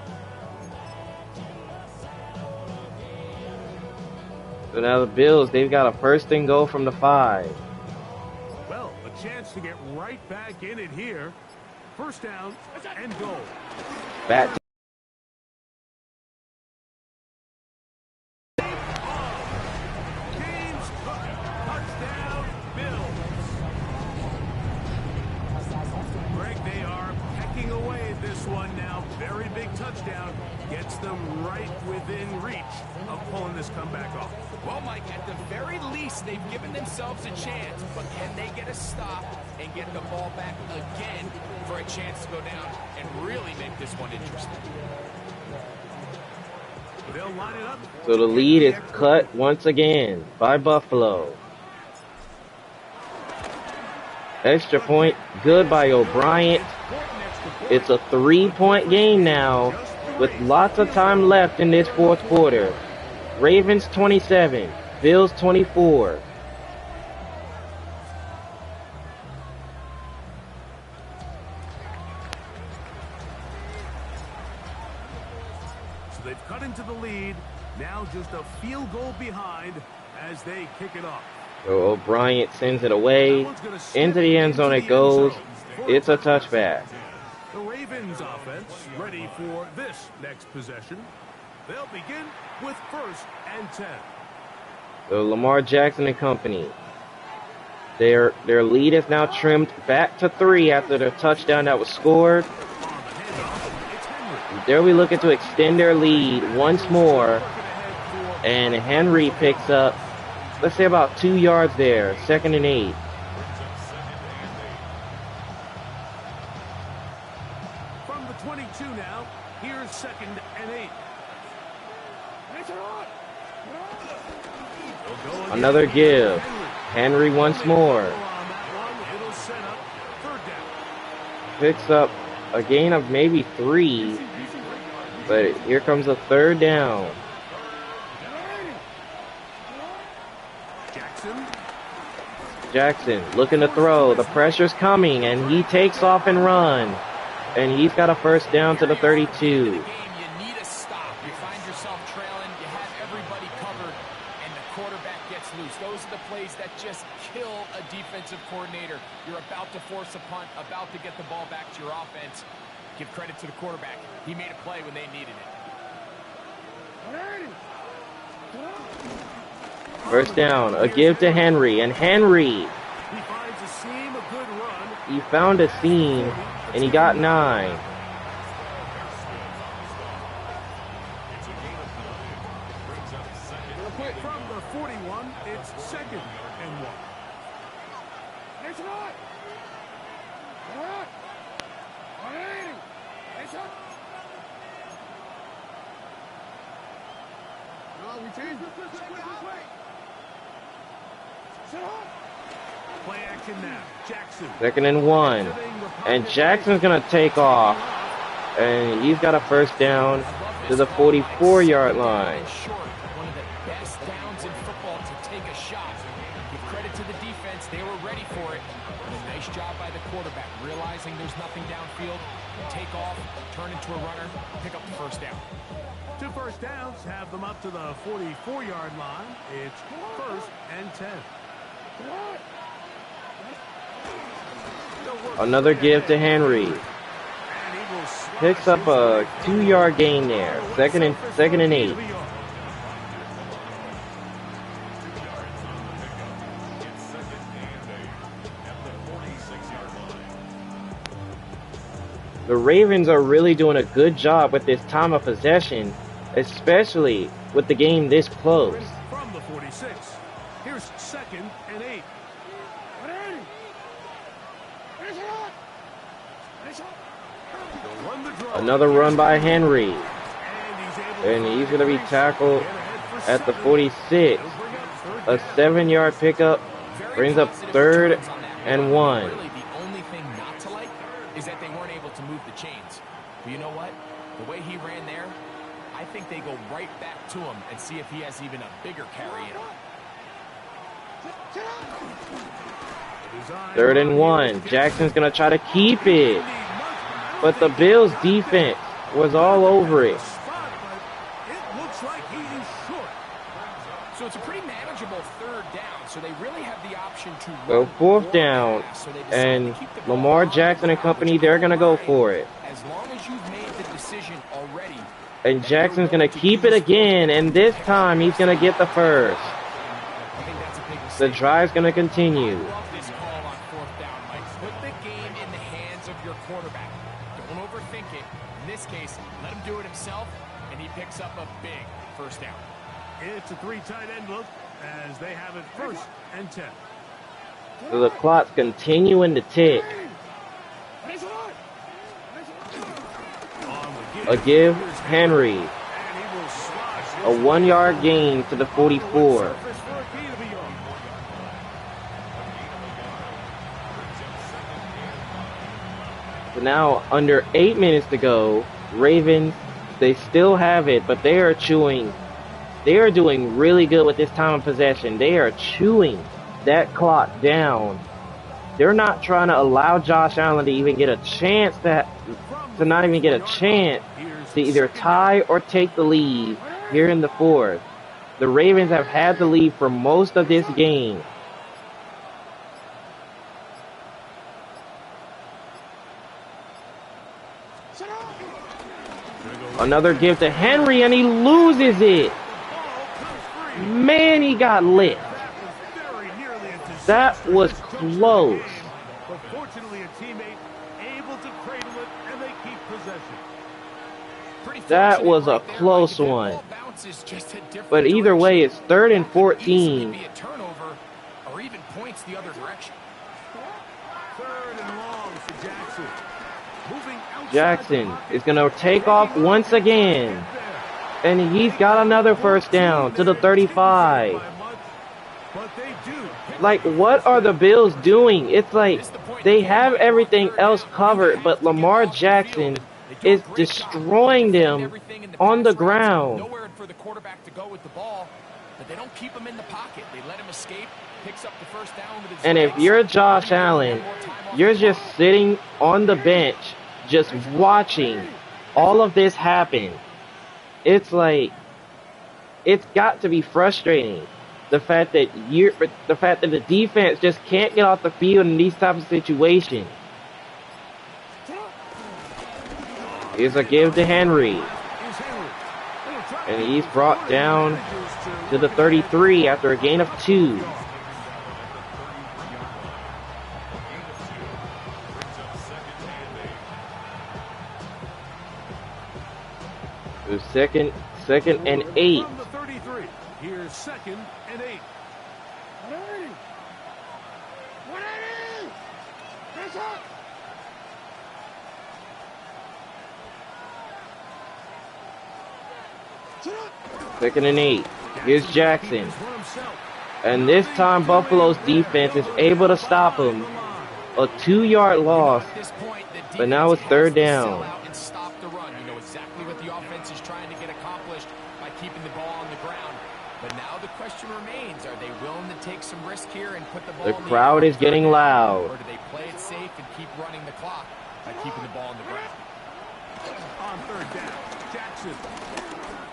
So now the Bills, they've got a first and goal from the 5. Well, a chance to get right back in it here. First down and goal. Back to touchdown gets them right within reach of pulling this comeback off. Well, Mike, at the very least, they've given themselves a chance, but can they get a stop and get the ball back again for a chance to go down and really make this one interesting? They'll line it up. So the lead is cut once again by Buffalo. Extra point, good by O'Brien. It's a 3-point game now with lots of time left in this 4th quarter. Ravens 27, Bills 24. So they've cut into the lead. Now just a field goal behind as they kick it off. So O'Brien sends it away. Into the end zone it goes. It's a touchback. The Ravens offense ready for this next possession. They'll begin with 1st and 10. So Lamar Jackson and company. Their lead is now trimmed back to 3 after the touchdown that was scored. They'll be looking to extend their lead once more. And Henry picks up, let's say, about 2 yards there. 2nd and 8. From the 22 now, here's 2nd and 8. Another give. Henry once more. Picks up a gain of maybe 3. But here comes a 3rd down. Jackson looking to throw. The pressure's coming, and he takes off and runs. And he's got a first down to the 32. Those are the plays that just kill a defensive coordinator. You're about to force a punt, about to get the ball back to your offense. Give credit to the quarterback. He made a play when they needed it. First down, a give to Henry, and Henry, he finds a seam, a good run. He found a seam, and he got 9. From the 41, it's Play action now. Jackson. 2nd and 1. And Jackson's going to take off. And he's got a first down to the 44-yard line. One of the best downs in football to take a shot. Give credit to the defense. They were ready for it. And a nice job by the quarterback, realizing there's nothing downfield. Take off, turn into a runner, pick up the first down. 2 first downs have them up to the 44-yard line. It's 1st and 10. Another give to Henry. Picks up a 2-yard gain there. Second and 8. The Ravens are really doing a good job with this time of possession, especially with the game this close. From the 46. Here's 2nd and 8. Another run by Henry. And he's going to be tackled at the 46. A 7-yard pickup brings up 3rd and 1. Really, the only thing not to like is that they weren't able to move the chains. But you know what? The way he ran there, I think they go right back to him and see if he has even a bigger carry in him. 3rd and 1. Jackson's going to try to keep it. But the Bills' defense was all over it. So it's a pretty manageable 3rd down. So they really have the option to So 4th down. And Lamar Jackson and company, they're going to go for it. As long as you've made the decision already. And Jackson's going to keep it again. And this time, he's going to get the first. The drive's going to continue. I love this call on 4th down, Mike. Put the game in the hands of your quarterback. Don't overthink it. In this case, let him do it himself, and he picks up a big first down. It's a 3 tight end look as they have it 1st and 10. So the clock's continuing to tick. A give, Henry. A 1-yard gain to the 44. So now, under 8 minutes to go, Ravens, they still have it, but they are chewing. They are doing really good with this time of possession. They are chewing that clock down. They're not trying to allow Josh Allen to even get a chance to not even get a chance to either tie or take the lead here in the 4th. The Ravens have had the lead for most of this game. Another give to Henry, and he loses it. Man, he got lit. That was close. But fortunately, a teammate able to cradle it, and they keep possession. That was a close one. But either way, it's 3rd and 14. Be a turnover or even points the other direction. 3rd and long for Jackson. Jackson is going to take off once again. And he's got another first down to the 35. Like, what are the Bills doing? It's like they have everything else covered, but Lamar Jackson is destroying them on the ground. Nowhere for the quarterback to go with the ball, but they don't keep him in the pocket. They let him escape, picks up the first down with his And if you're Josh Allen, you're just sitting on the bench, just watching all of this happen. It's like, it's got to be frustrating. The fact that the defense just can't get off the field in these types of situations. Here's a give to Henry. And he's brought down to the 33 after a gain of 2. So second and 8. From the 33, here's 2nd and 8. Second and 8. Here's Jackson. And this time Buffalo's defense is able to stop him. A 2-yard loss. But now it's third down. And stop the run. You know exactly what the offense is trying to get accomplished by keeping the ball on the ground. But now the question remains, are they willing to take some risk here and put the ball The crowd is getting loud. Or do they play it safe and keep running the clock by keeping the ball on the ground? On third down,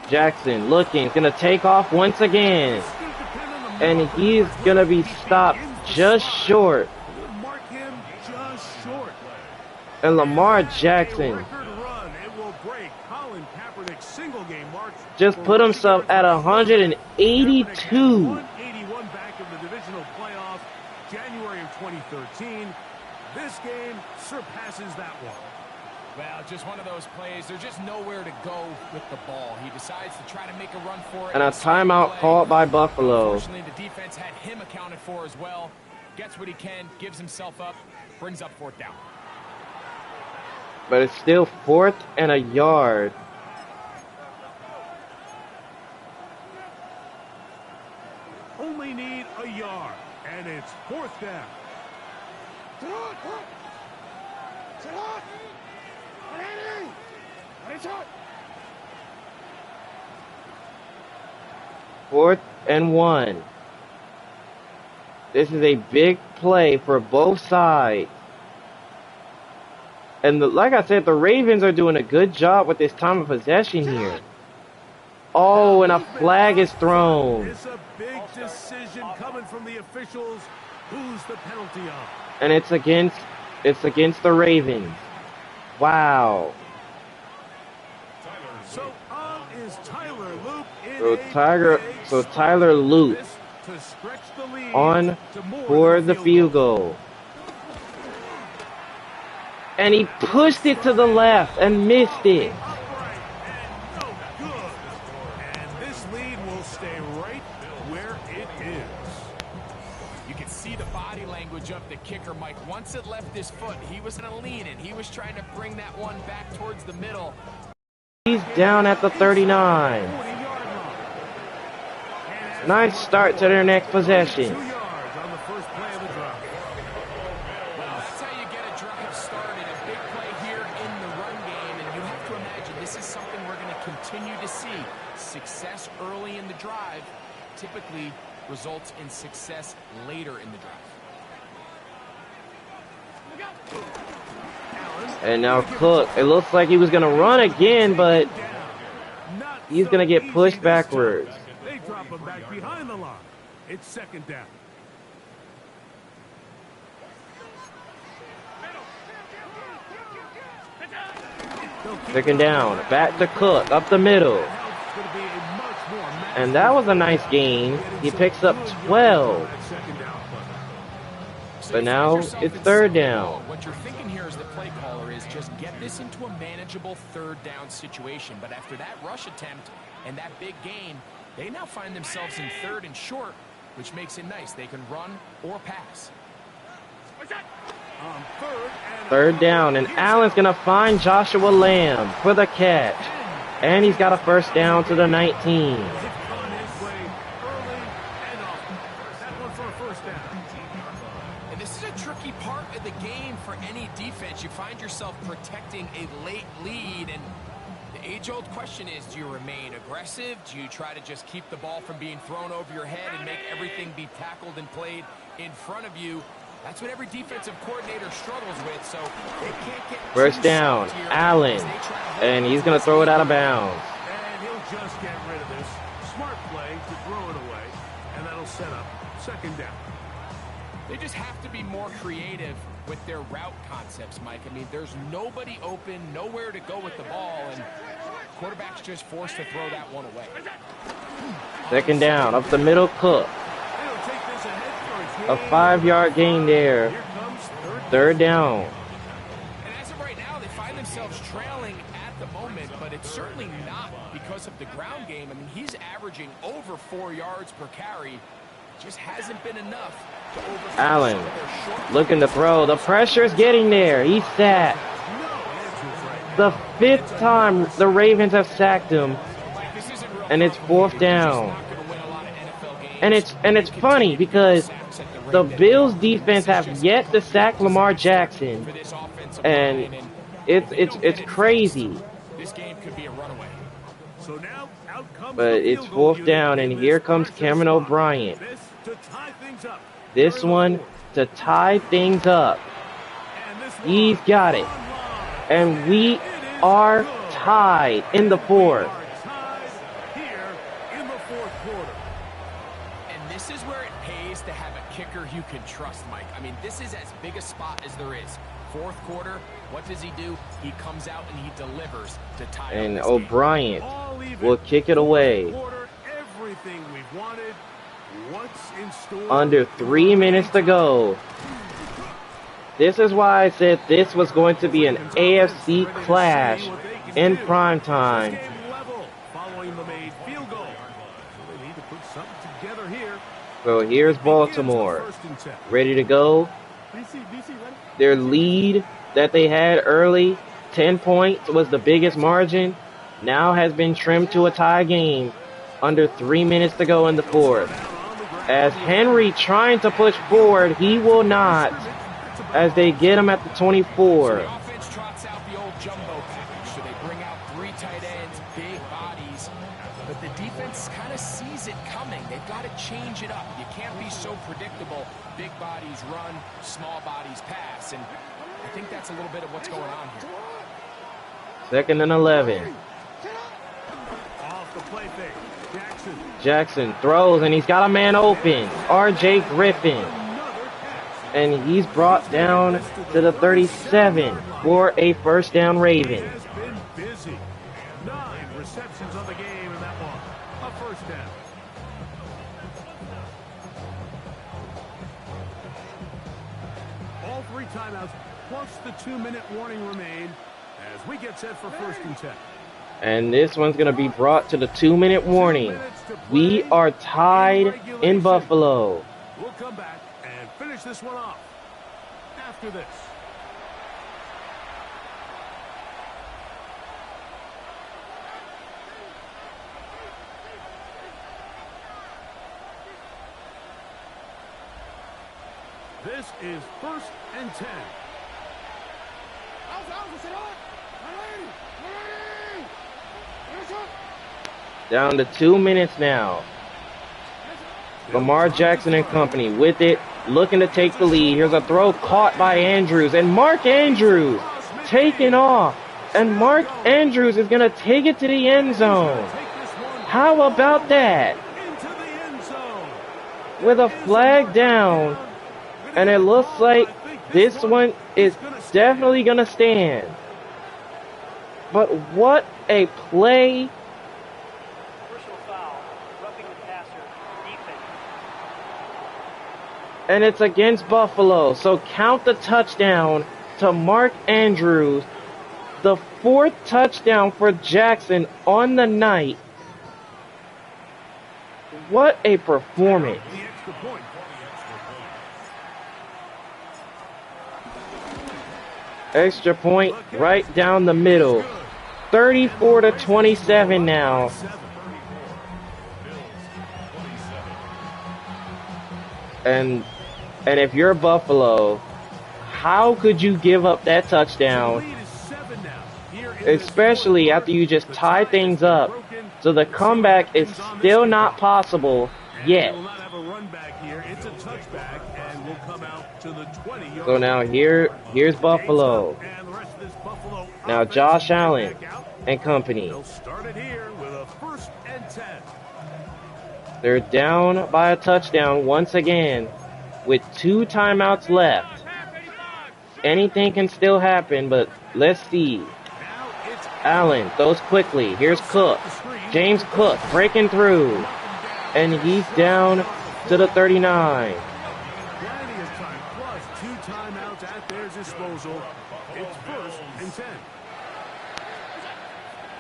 Jackson looking, gonna take off once again. And he's gonna be stopped just short. Mark him just short. And Lamar Jackson just put himself at 182. 181 back in the divisional playoff, January of 2013. This game surpasses that one. Well, just one of those plays. There's just nowhere to go with the ball. He decides to try to make a run for it. And a timeout called by Buffalo. Unfortunately, the defense had him accounted for as well. Gets what he can, gives himself up, brings up fourth down. But it's still 4th and a yard. Only need a yard, and it's 4th down. Fourth and 1. This is a big play for both sides. And like I said, the Ravens are doing a good job with this time of possession here. Oh, and a flag is thrown. It's a big decision coming from the officials. Who's the penalty on? And it's against the Ravens. Wow. So on is Tyler Loop in Tyler Loop to stretch the lead on for the field goal. And he pushed it to the left and missed it. Upright and no good. And this lead will stay right where it is. You can see the body language of the kicker, Mike. Once it left his foot, he was going to lean it. He was trying to bring that one back towards the middle. He's down at the 39. Nice start to their next possession. 2 yards on the first play of the drive. Well, that's how you get a drive started. A big play here in the run game, and you have to imagine this is something we're going to continue to see. Success early in the drive typically results in success later in the drive. And now Cook, it looks like he was going to run again, but he's going to get pushed backwards. They drop him back behind the line. It's 2nd down. Second down, back to Cook, up the middle. And that was a nice gain. He picks up 12. But now it's 3rd down. What you're thinking here as the play caller is just get this into a manageable 3rd down situation. But after that rush attempt and that big gain, they now find themselves in 3rd and short, which makes it nice. They can run or pass. On 3rd down, and Allen's going to find Joshua Lamb for the catch. And he's got a 1st down to the 19. And this is a tricky part of the game for any defense. You find yourself protecting a late lead, and the age-old question is, do you remain aggressive? Do you try to just keep the ball from being thrown over your head and make everything be tackled and played in front of you? That's what every defensive coordinator struggles with, so they can't get 1st down, Allen, and he's going to throw it out of bounds. And he'll just get rid of this. Smart play to throw it away, and that'll set up 2nd down. They just have to be more creative with their route concepts, Mike. I mean, there's nobody open, nowhere to go with the ball, and quarterback's just forced to throw that one away. 2nd down, up the middle, Cook. A 5-yard gain there. 3rd down. And as of right now, they find themselves trailing at the moment, but it's certainly not because of the ground game. I mean, he's averaging over 4 yards per carry. Just hasn't been enough to overcome Allen looking to throw. The pressure's getting there. He's sacked. The 5th time the Ravens have sacked him. And it's 4th down. And it's funny because the Bills defense have yet to sack Lamar Jackson, and it's crazy. This game could be a runaway. So now out comes But the it's field goal 4th unit down, in and this here comes precious Cameron spot. O'Brien. This to tie things up. This one to tie things up. And this one He's got it. online. And we It is are good. tied in the 4th. We are tied here in the 4th quarter. And this is where it pays to have a kicker you can trust, Mike. I mean, this is as big a spot as there is. 4th quarter, what does he do? He comes out and he delivers to tie And up this game. O'Brien All even. will kick it away. Quarter, everything we've wanted. What's in store? Under 3 minutes to go. This is why I said this was going to be an AFC Clash in prime time. Game level following the made field goal. So they need to put something together here. So here's Baltimore, ready to go. Their lead that they had early, 10 points, was the biggest margin, now has been trimmed to a tie game. Under 3 minutes to go in the 4th. As Henry trying to push forward, he will not, as they get him at the 24. The offense trots out the old jumbo package, so they bring out 3 tight ends, big bodies, but the defense kind of sees it coming. They've got to change it up. You can't be so predictable. Big bodies run, small bodies pass, and I think that's a little bit of what's going on here. 2nd and 11. Off the play fake. Jackson throws, and he's got a man open. R.J. Griffin. And he's brought down to the 37 for a 1st down Ravens. Has been busy. 9 receptions on the game in that one. A 1st down. All 3 timeouts plus the 2-minute warning remain as we get set for 1st and 10. And this one's going to be brought to the 2-minute warning. We are tied in Buffalo. We'll come back and finish this one off after this. This is 1st and 10. Down to 2 minutes now. Lamar Jackson and company with it, looking to take the lead. Here's a throw caught by Andrews, and Mark Andrews taken off. And Mark Andrews is going to take it to the end zone. How about that? Into the end zone. With a flag down, and it looks like this one is definitely going to stand. But what a play. Personal foul, roughing the passer, defense. And it's against Buffalo, so count the touchdown to Mark Andrews. The 4th touchdown for Jackson on the night. What a performance. The extra point. Extra point right down the middle. 34-27 now. And if you're Buffalo, how could you give up that touchdown? Lead is 7 now. Here in this Especially fourth after you just quarter. The tie tie things is up. broken. So the comeback is still not possible And yet. we'll not have a run back here. It's a touchback, and we'll come out to the 20-yard So now here's Buffalo. And the rest of this Buffalo Now offense Josh Allen back out. and company. They'll start it here with a 1st and 10. They're down by a touchdown once again with 2 timeouts left. Anything can still happen, but let's see. Now it's Allen throws quickly. Here's Cook. James Cook breaking through. And he's down to the 39. plenty of time, plus 2 timeouts at their disposal. It's 1st and 10.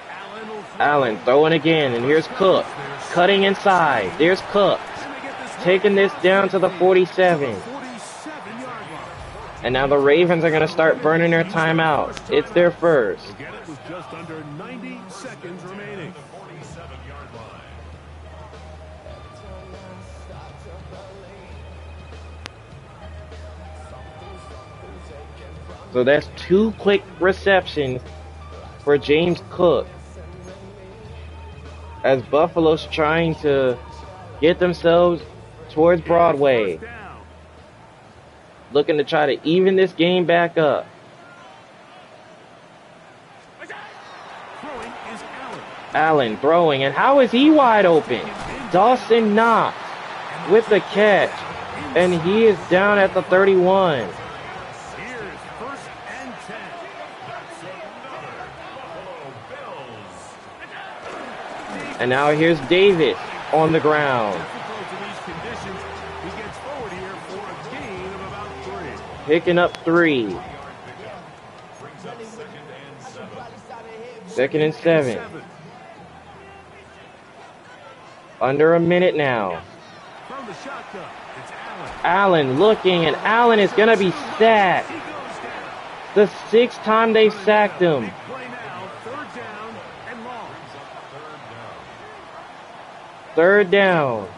Allen will throw. Allen throwing again, and here's Cook. Cutting inside. There's Cook. And they get this Taking this down to the 47. 47-yard line. And now the Ravens are going to start burning their timeouts. It's their first. Get it with just under 90 seconds remaining. So that's 2 quick receptions for James Cook. As Buffalo's trying to get themselves towards Broadway. Looking to try to even this game back up. Allen throwing, and how is he wide open? Dawson Knox with the catch, and he is down at the 31. And now here's Davis on the ground. Picking up 3. 2nd and 7. Under a minute now. Allen looking, and Allen is going to be sacked. The 6th time they've sacked him. Third down.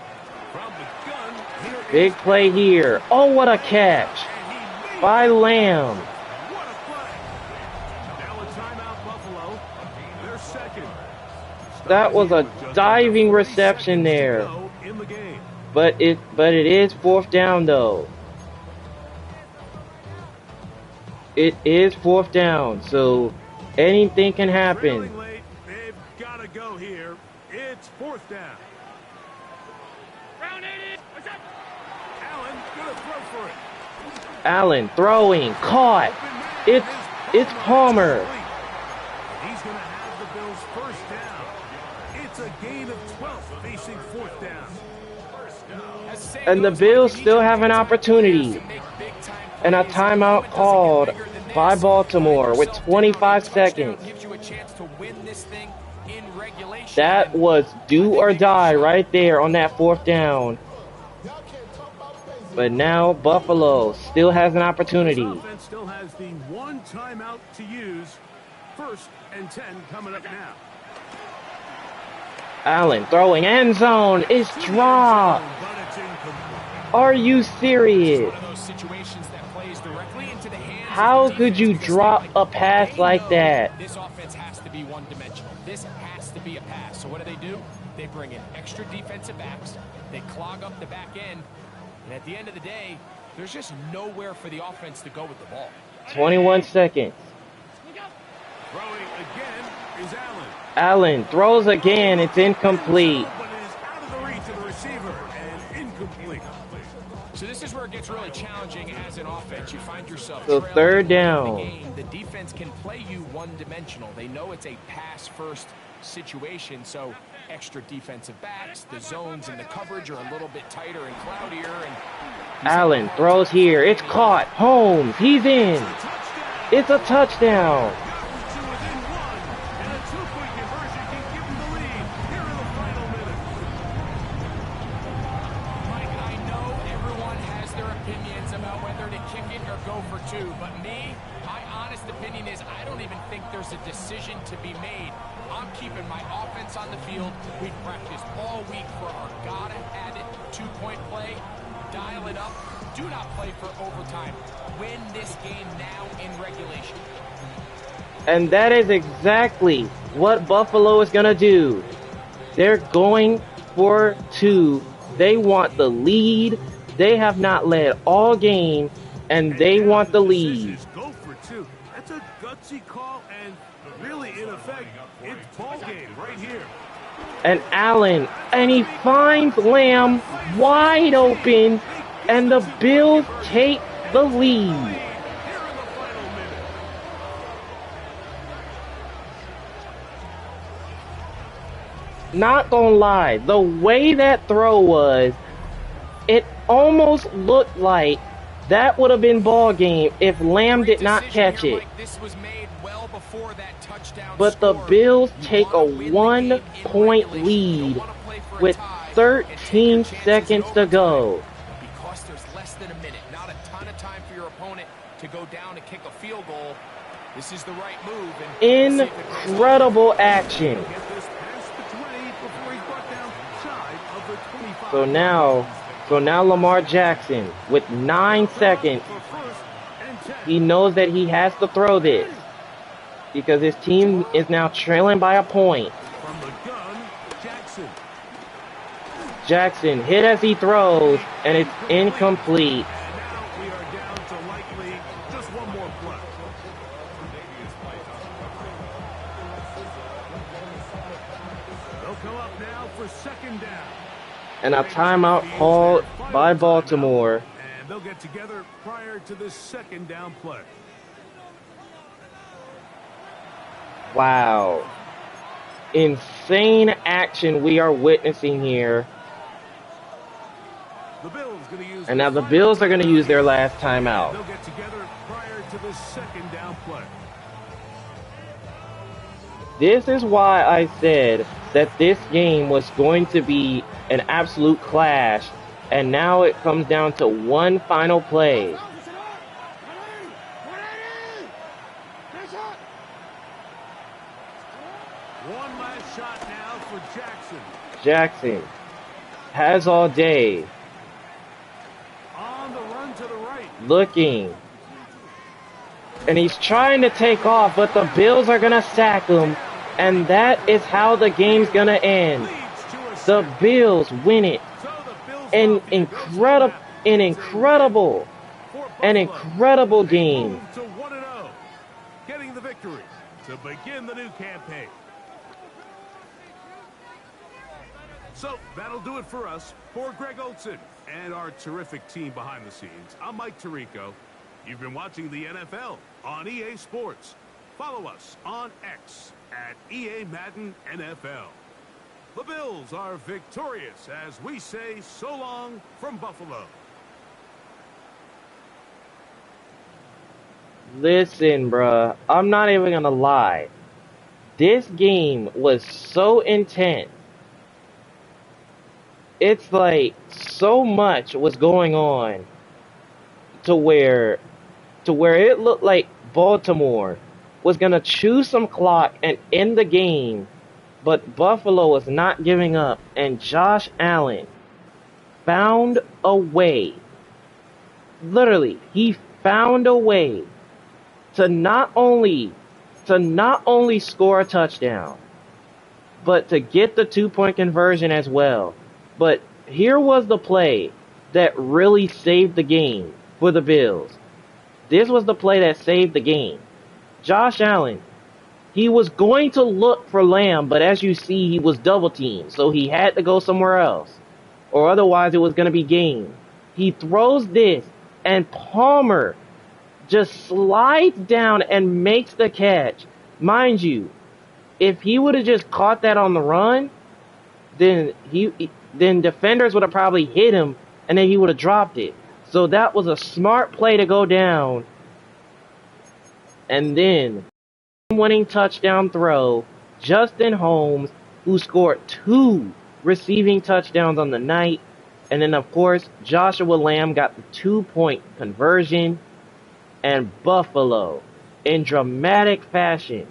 Big play here. Oh, what a catch by Lamb. That was a diving reception there. But it is 4th down though. It is 4th down, so anything can happen. They've got to go here. It's 4th down. Allen throwing, caught. It's Palmer. He's going to have the Bills' 1st down. It's a gain of 12 facing 4th down. And the Bills still have an opportunity. And a timeout called by Baltimore with 25 seconds. That was do or die right there on that 4th down. But now Buffalo still has an opportunity. The offense still has the 1 timeout to use. 1st and 10 coming up now. Allen throwing, end zone is dropped. Are you serious? How could you drop a pass like that? This offense has to be one-dimensional. This has to be a pass. So what do? They bring in extra defensive backs. They clog up the back end. And at the end of the day, there's just nowhere for the offense to go with the ball. 21 seconds. Throwing again is Allen. Allen throws again. It's incomplete. But it is out of the reach of the receiver and incomplete. So this is where it gets really challenging as an offense. You find yourself So 3rd down. The defense can play you one-dimensional. They know it's a pass-first situation, so extra defensive backs, the zones and the coverage are a little bit tighter and cloudier. And Allen throws here. It's caught. Holmes, he's in. It's a touchdown. There's a decision to be made. I'm keeping my offense on the field. We practiced all week for our gotta-have-it 2-point play. Dial it up. Do not play for overtime. Win this game now in regulation. And that is exactly what Buffalo is going to do. They're going for 2. They want the lead. They have not led all game, and they want the lead. Go for 2. That's a gutsy call, and really, in effect, it's ball game right here. And Allen, and he finds Lamb wide open, and the Bills take the lead. Not gonna lie, the way that throw was, it almost looked like that would have been ball game if Lamb did not catch it. But the Bills take a 1-point lead with 13 seconds to go. Because there's less than a minute, not a ton of time for your opponent to go down and kick a field goal. This is the right move. And incredible action. So now Lamar Jackson with 9 seconds He knows that he has to throw this because his team is now trailing by a point. From the gun, Jackson. Jackson hit as he throws, and it's incomplete. And now we are down to likely just one more play. They'll come up now for second down. And a timeout called by Baltimore. And they'll get together prior to this second down play. Wow. Insane action we are witnessing here. The Bills gonna use And now the Bills are going to use their last timeout. They'll get together prior to this second down play. This is why I said that this game was going to be an absolute clash, and now it comes down to one final play. One last shot now for Jackson. Jackson has all day, On the run to the right. looking, and he's trying to take off, but the Bills are going to sack him, and that is how the game's going to end. Leads to a The sack. Bills win it. So the Bills An love the incredible, an incredible, for an Buffalo. incredible game. Move to 1-0, getting the victory to begin the new campaign. So that'll do it for us. For Greg Olson and our terrific team behind the scenes, I'm Mike Tirico. You've been watching the NFL on EA Sports. Follow us on X at EA Madden NFL. The Bills are victorious as we say so long from Buffalo. Listen, bruh, I'm not even gonna lie. This game was so intense. It's like so much was going on to where it looked like Baltimore was gonna chew some clock and end the game, but Buffalo was not giving up, and Josh Allen found a way. Literally, he found a way to not only score a touchdown, but to get the 2-point conversion as well. But here was the play that really saved the game for the Bills. This was the play that saved the game. Josh Allen, he was going to look for Lamb, but as you see, he was double teamed, so he had to go somewhere else, or otherwise it was going to be game. He throws this, and Palmer just slides down and makes the catch. Mind you, if he would have just caught that on the run, then defenders would have probably hit him, and then he would have dropped it. So that was a smart play to go down. And then, winning touchdown throw, Justin Holmes, who scored 2 receiving touchdowns on the night. And then, of course, Joshua Lamb got the 2-point conversion. And Buffalo, in dramatic fashion,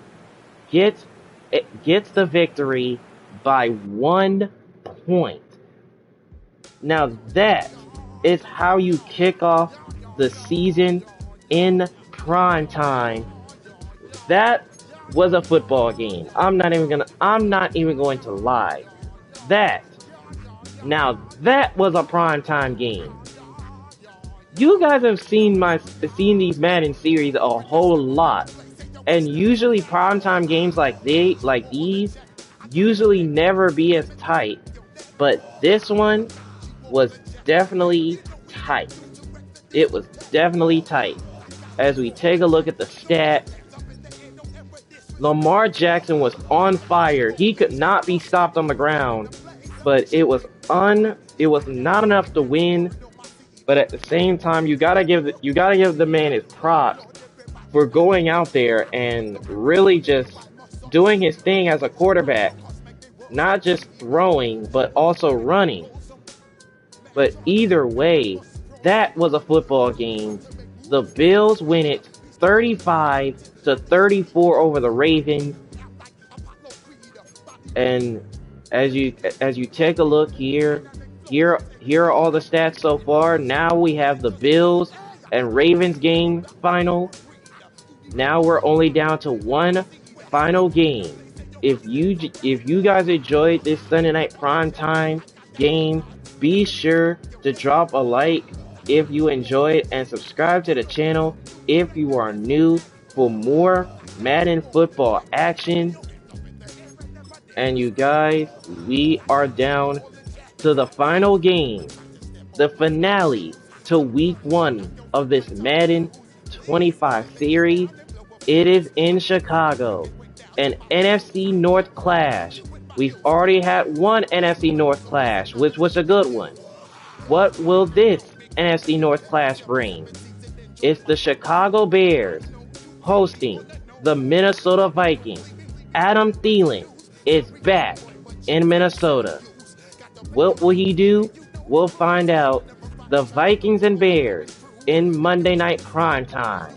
gets the victory by 1 point. Now that is how you kick off the season in prime time. That was a football game. I'm not even going to lie. That was a prime time game. You guys have seen these Madden series a whole lot, and usually primetime games like these usually never be as tight, but this one was definitely tight. It was definitely tight. As we take a look at the stats, Lamar Jackson was on fire. He could not be stopped on the ground, but it was not enough to win. But at the same time, you gotta give the man his props for going out there and really just doing his thing as a quarterback, not just throwing but also running. But either way, that was a football game. The Bills win it 35-34 over the Ravens. And as you take a look here are all the stats so far. Now we have the Bills and Ravens game final. Now we're only down to one final game. If you guys enjoyed this Sunday night primetime game, be sure to drop a like if you enjoyed and subscribe to the channel if you are new for more Madden football action. And you guys, we are down to the final game, the finale to week 1 of this Madden 25 series. It is in Chicago, an NFC North clash. We've already had one NFC North clash, which was a good one. What will this NFC North clash bring? It's the Chicago Bears hosting the Minnesota Vikings. Adam Thielen is back in Minnesota. What will he do? We'll find out. The Vikings and Bears in Monday Night Primetime.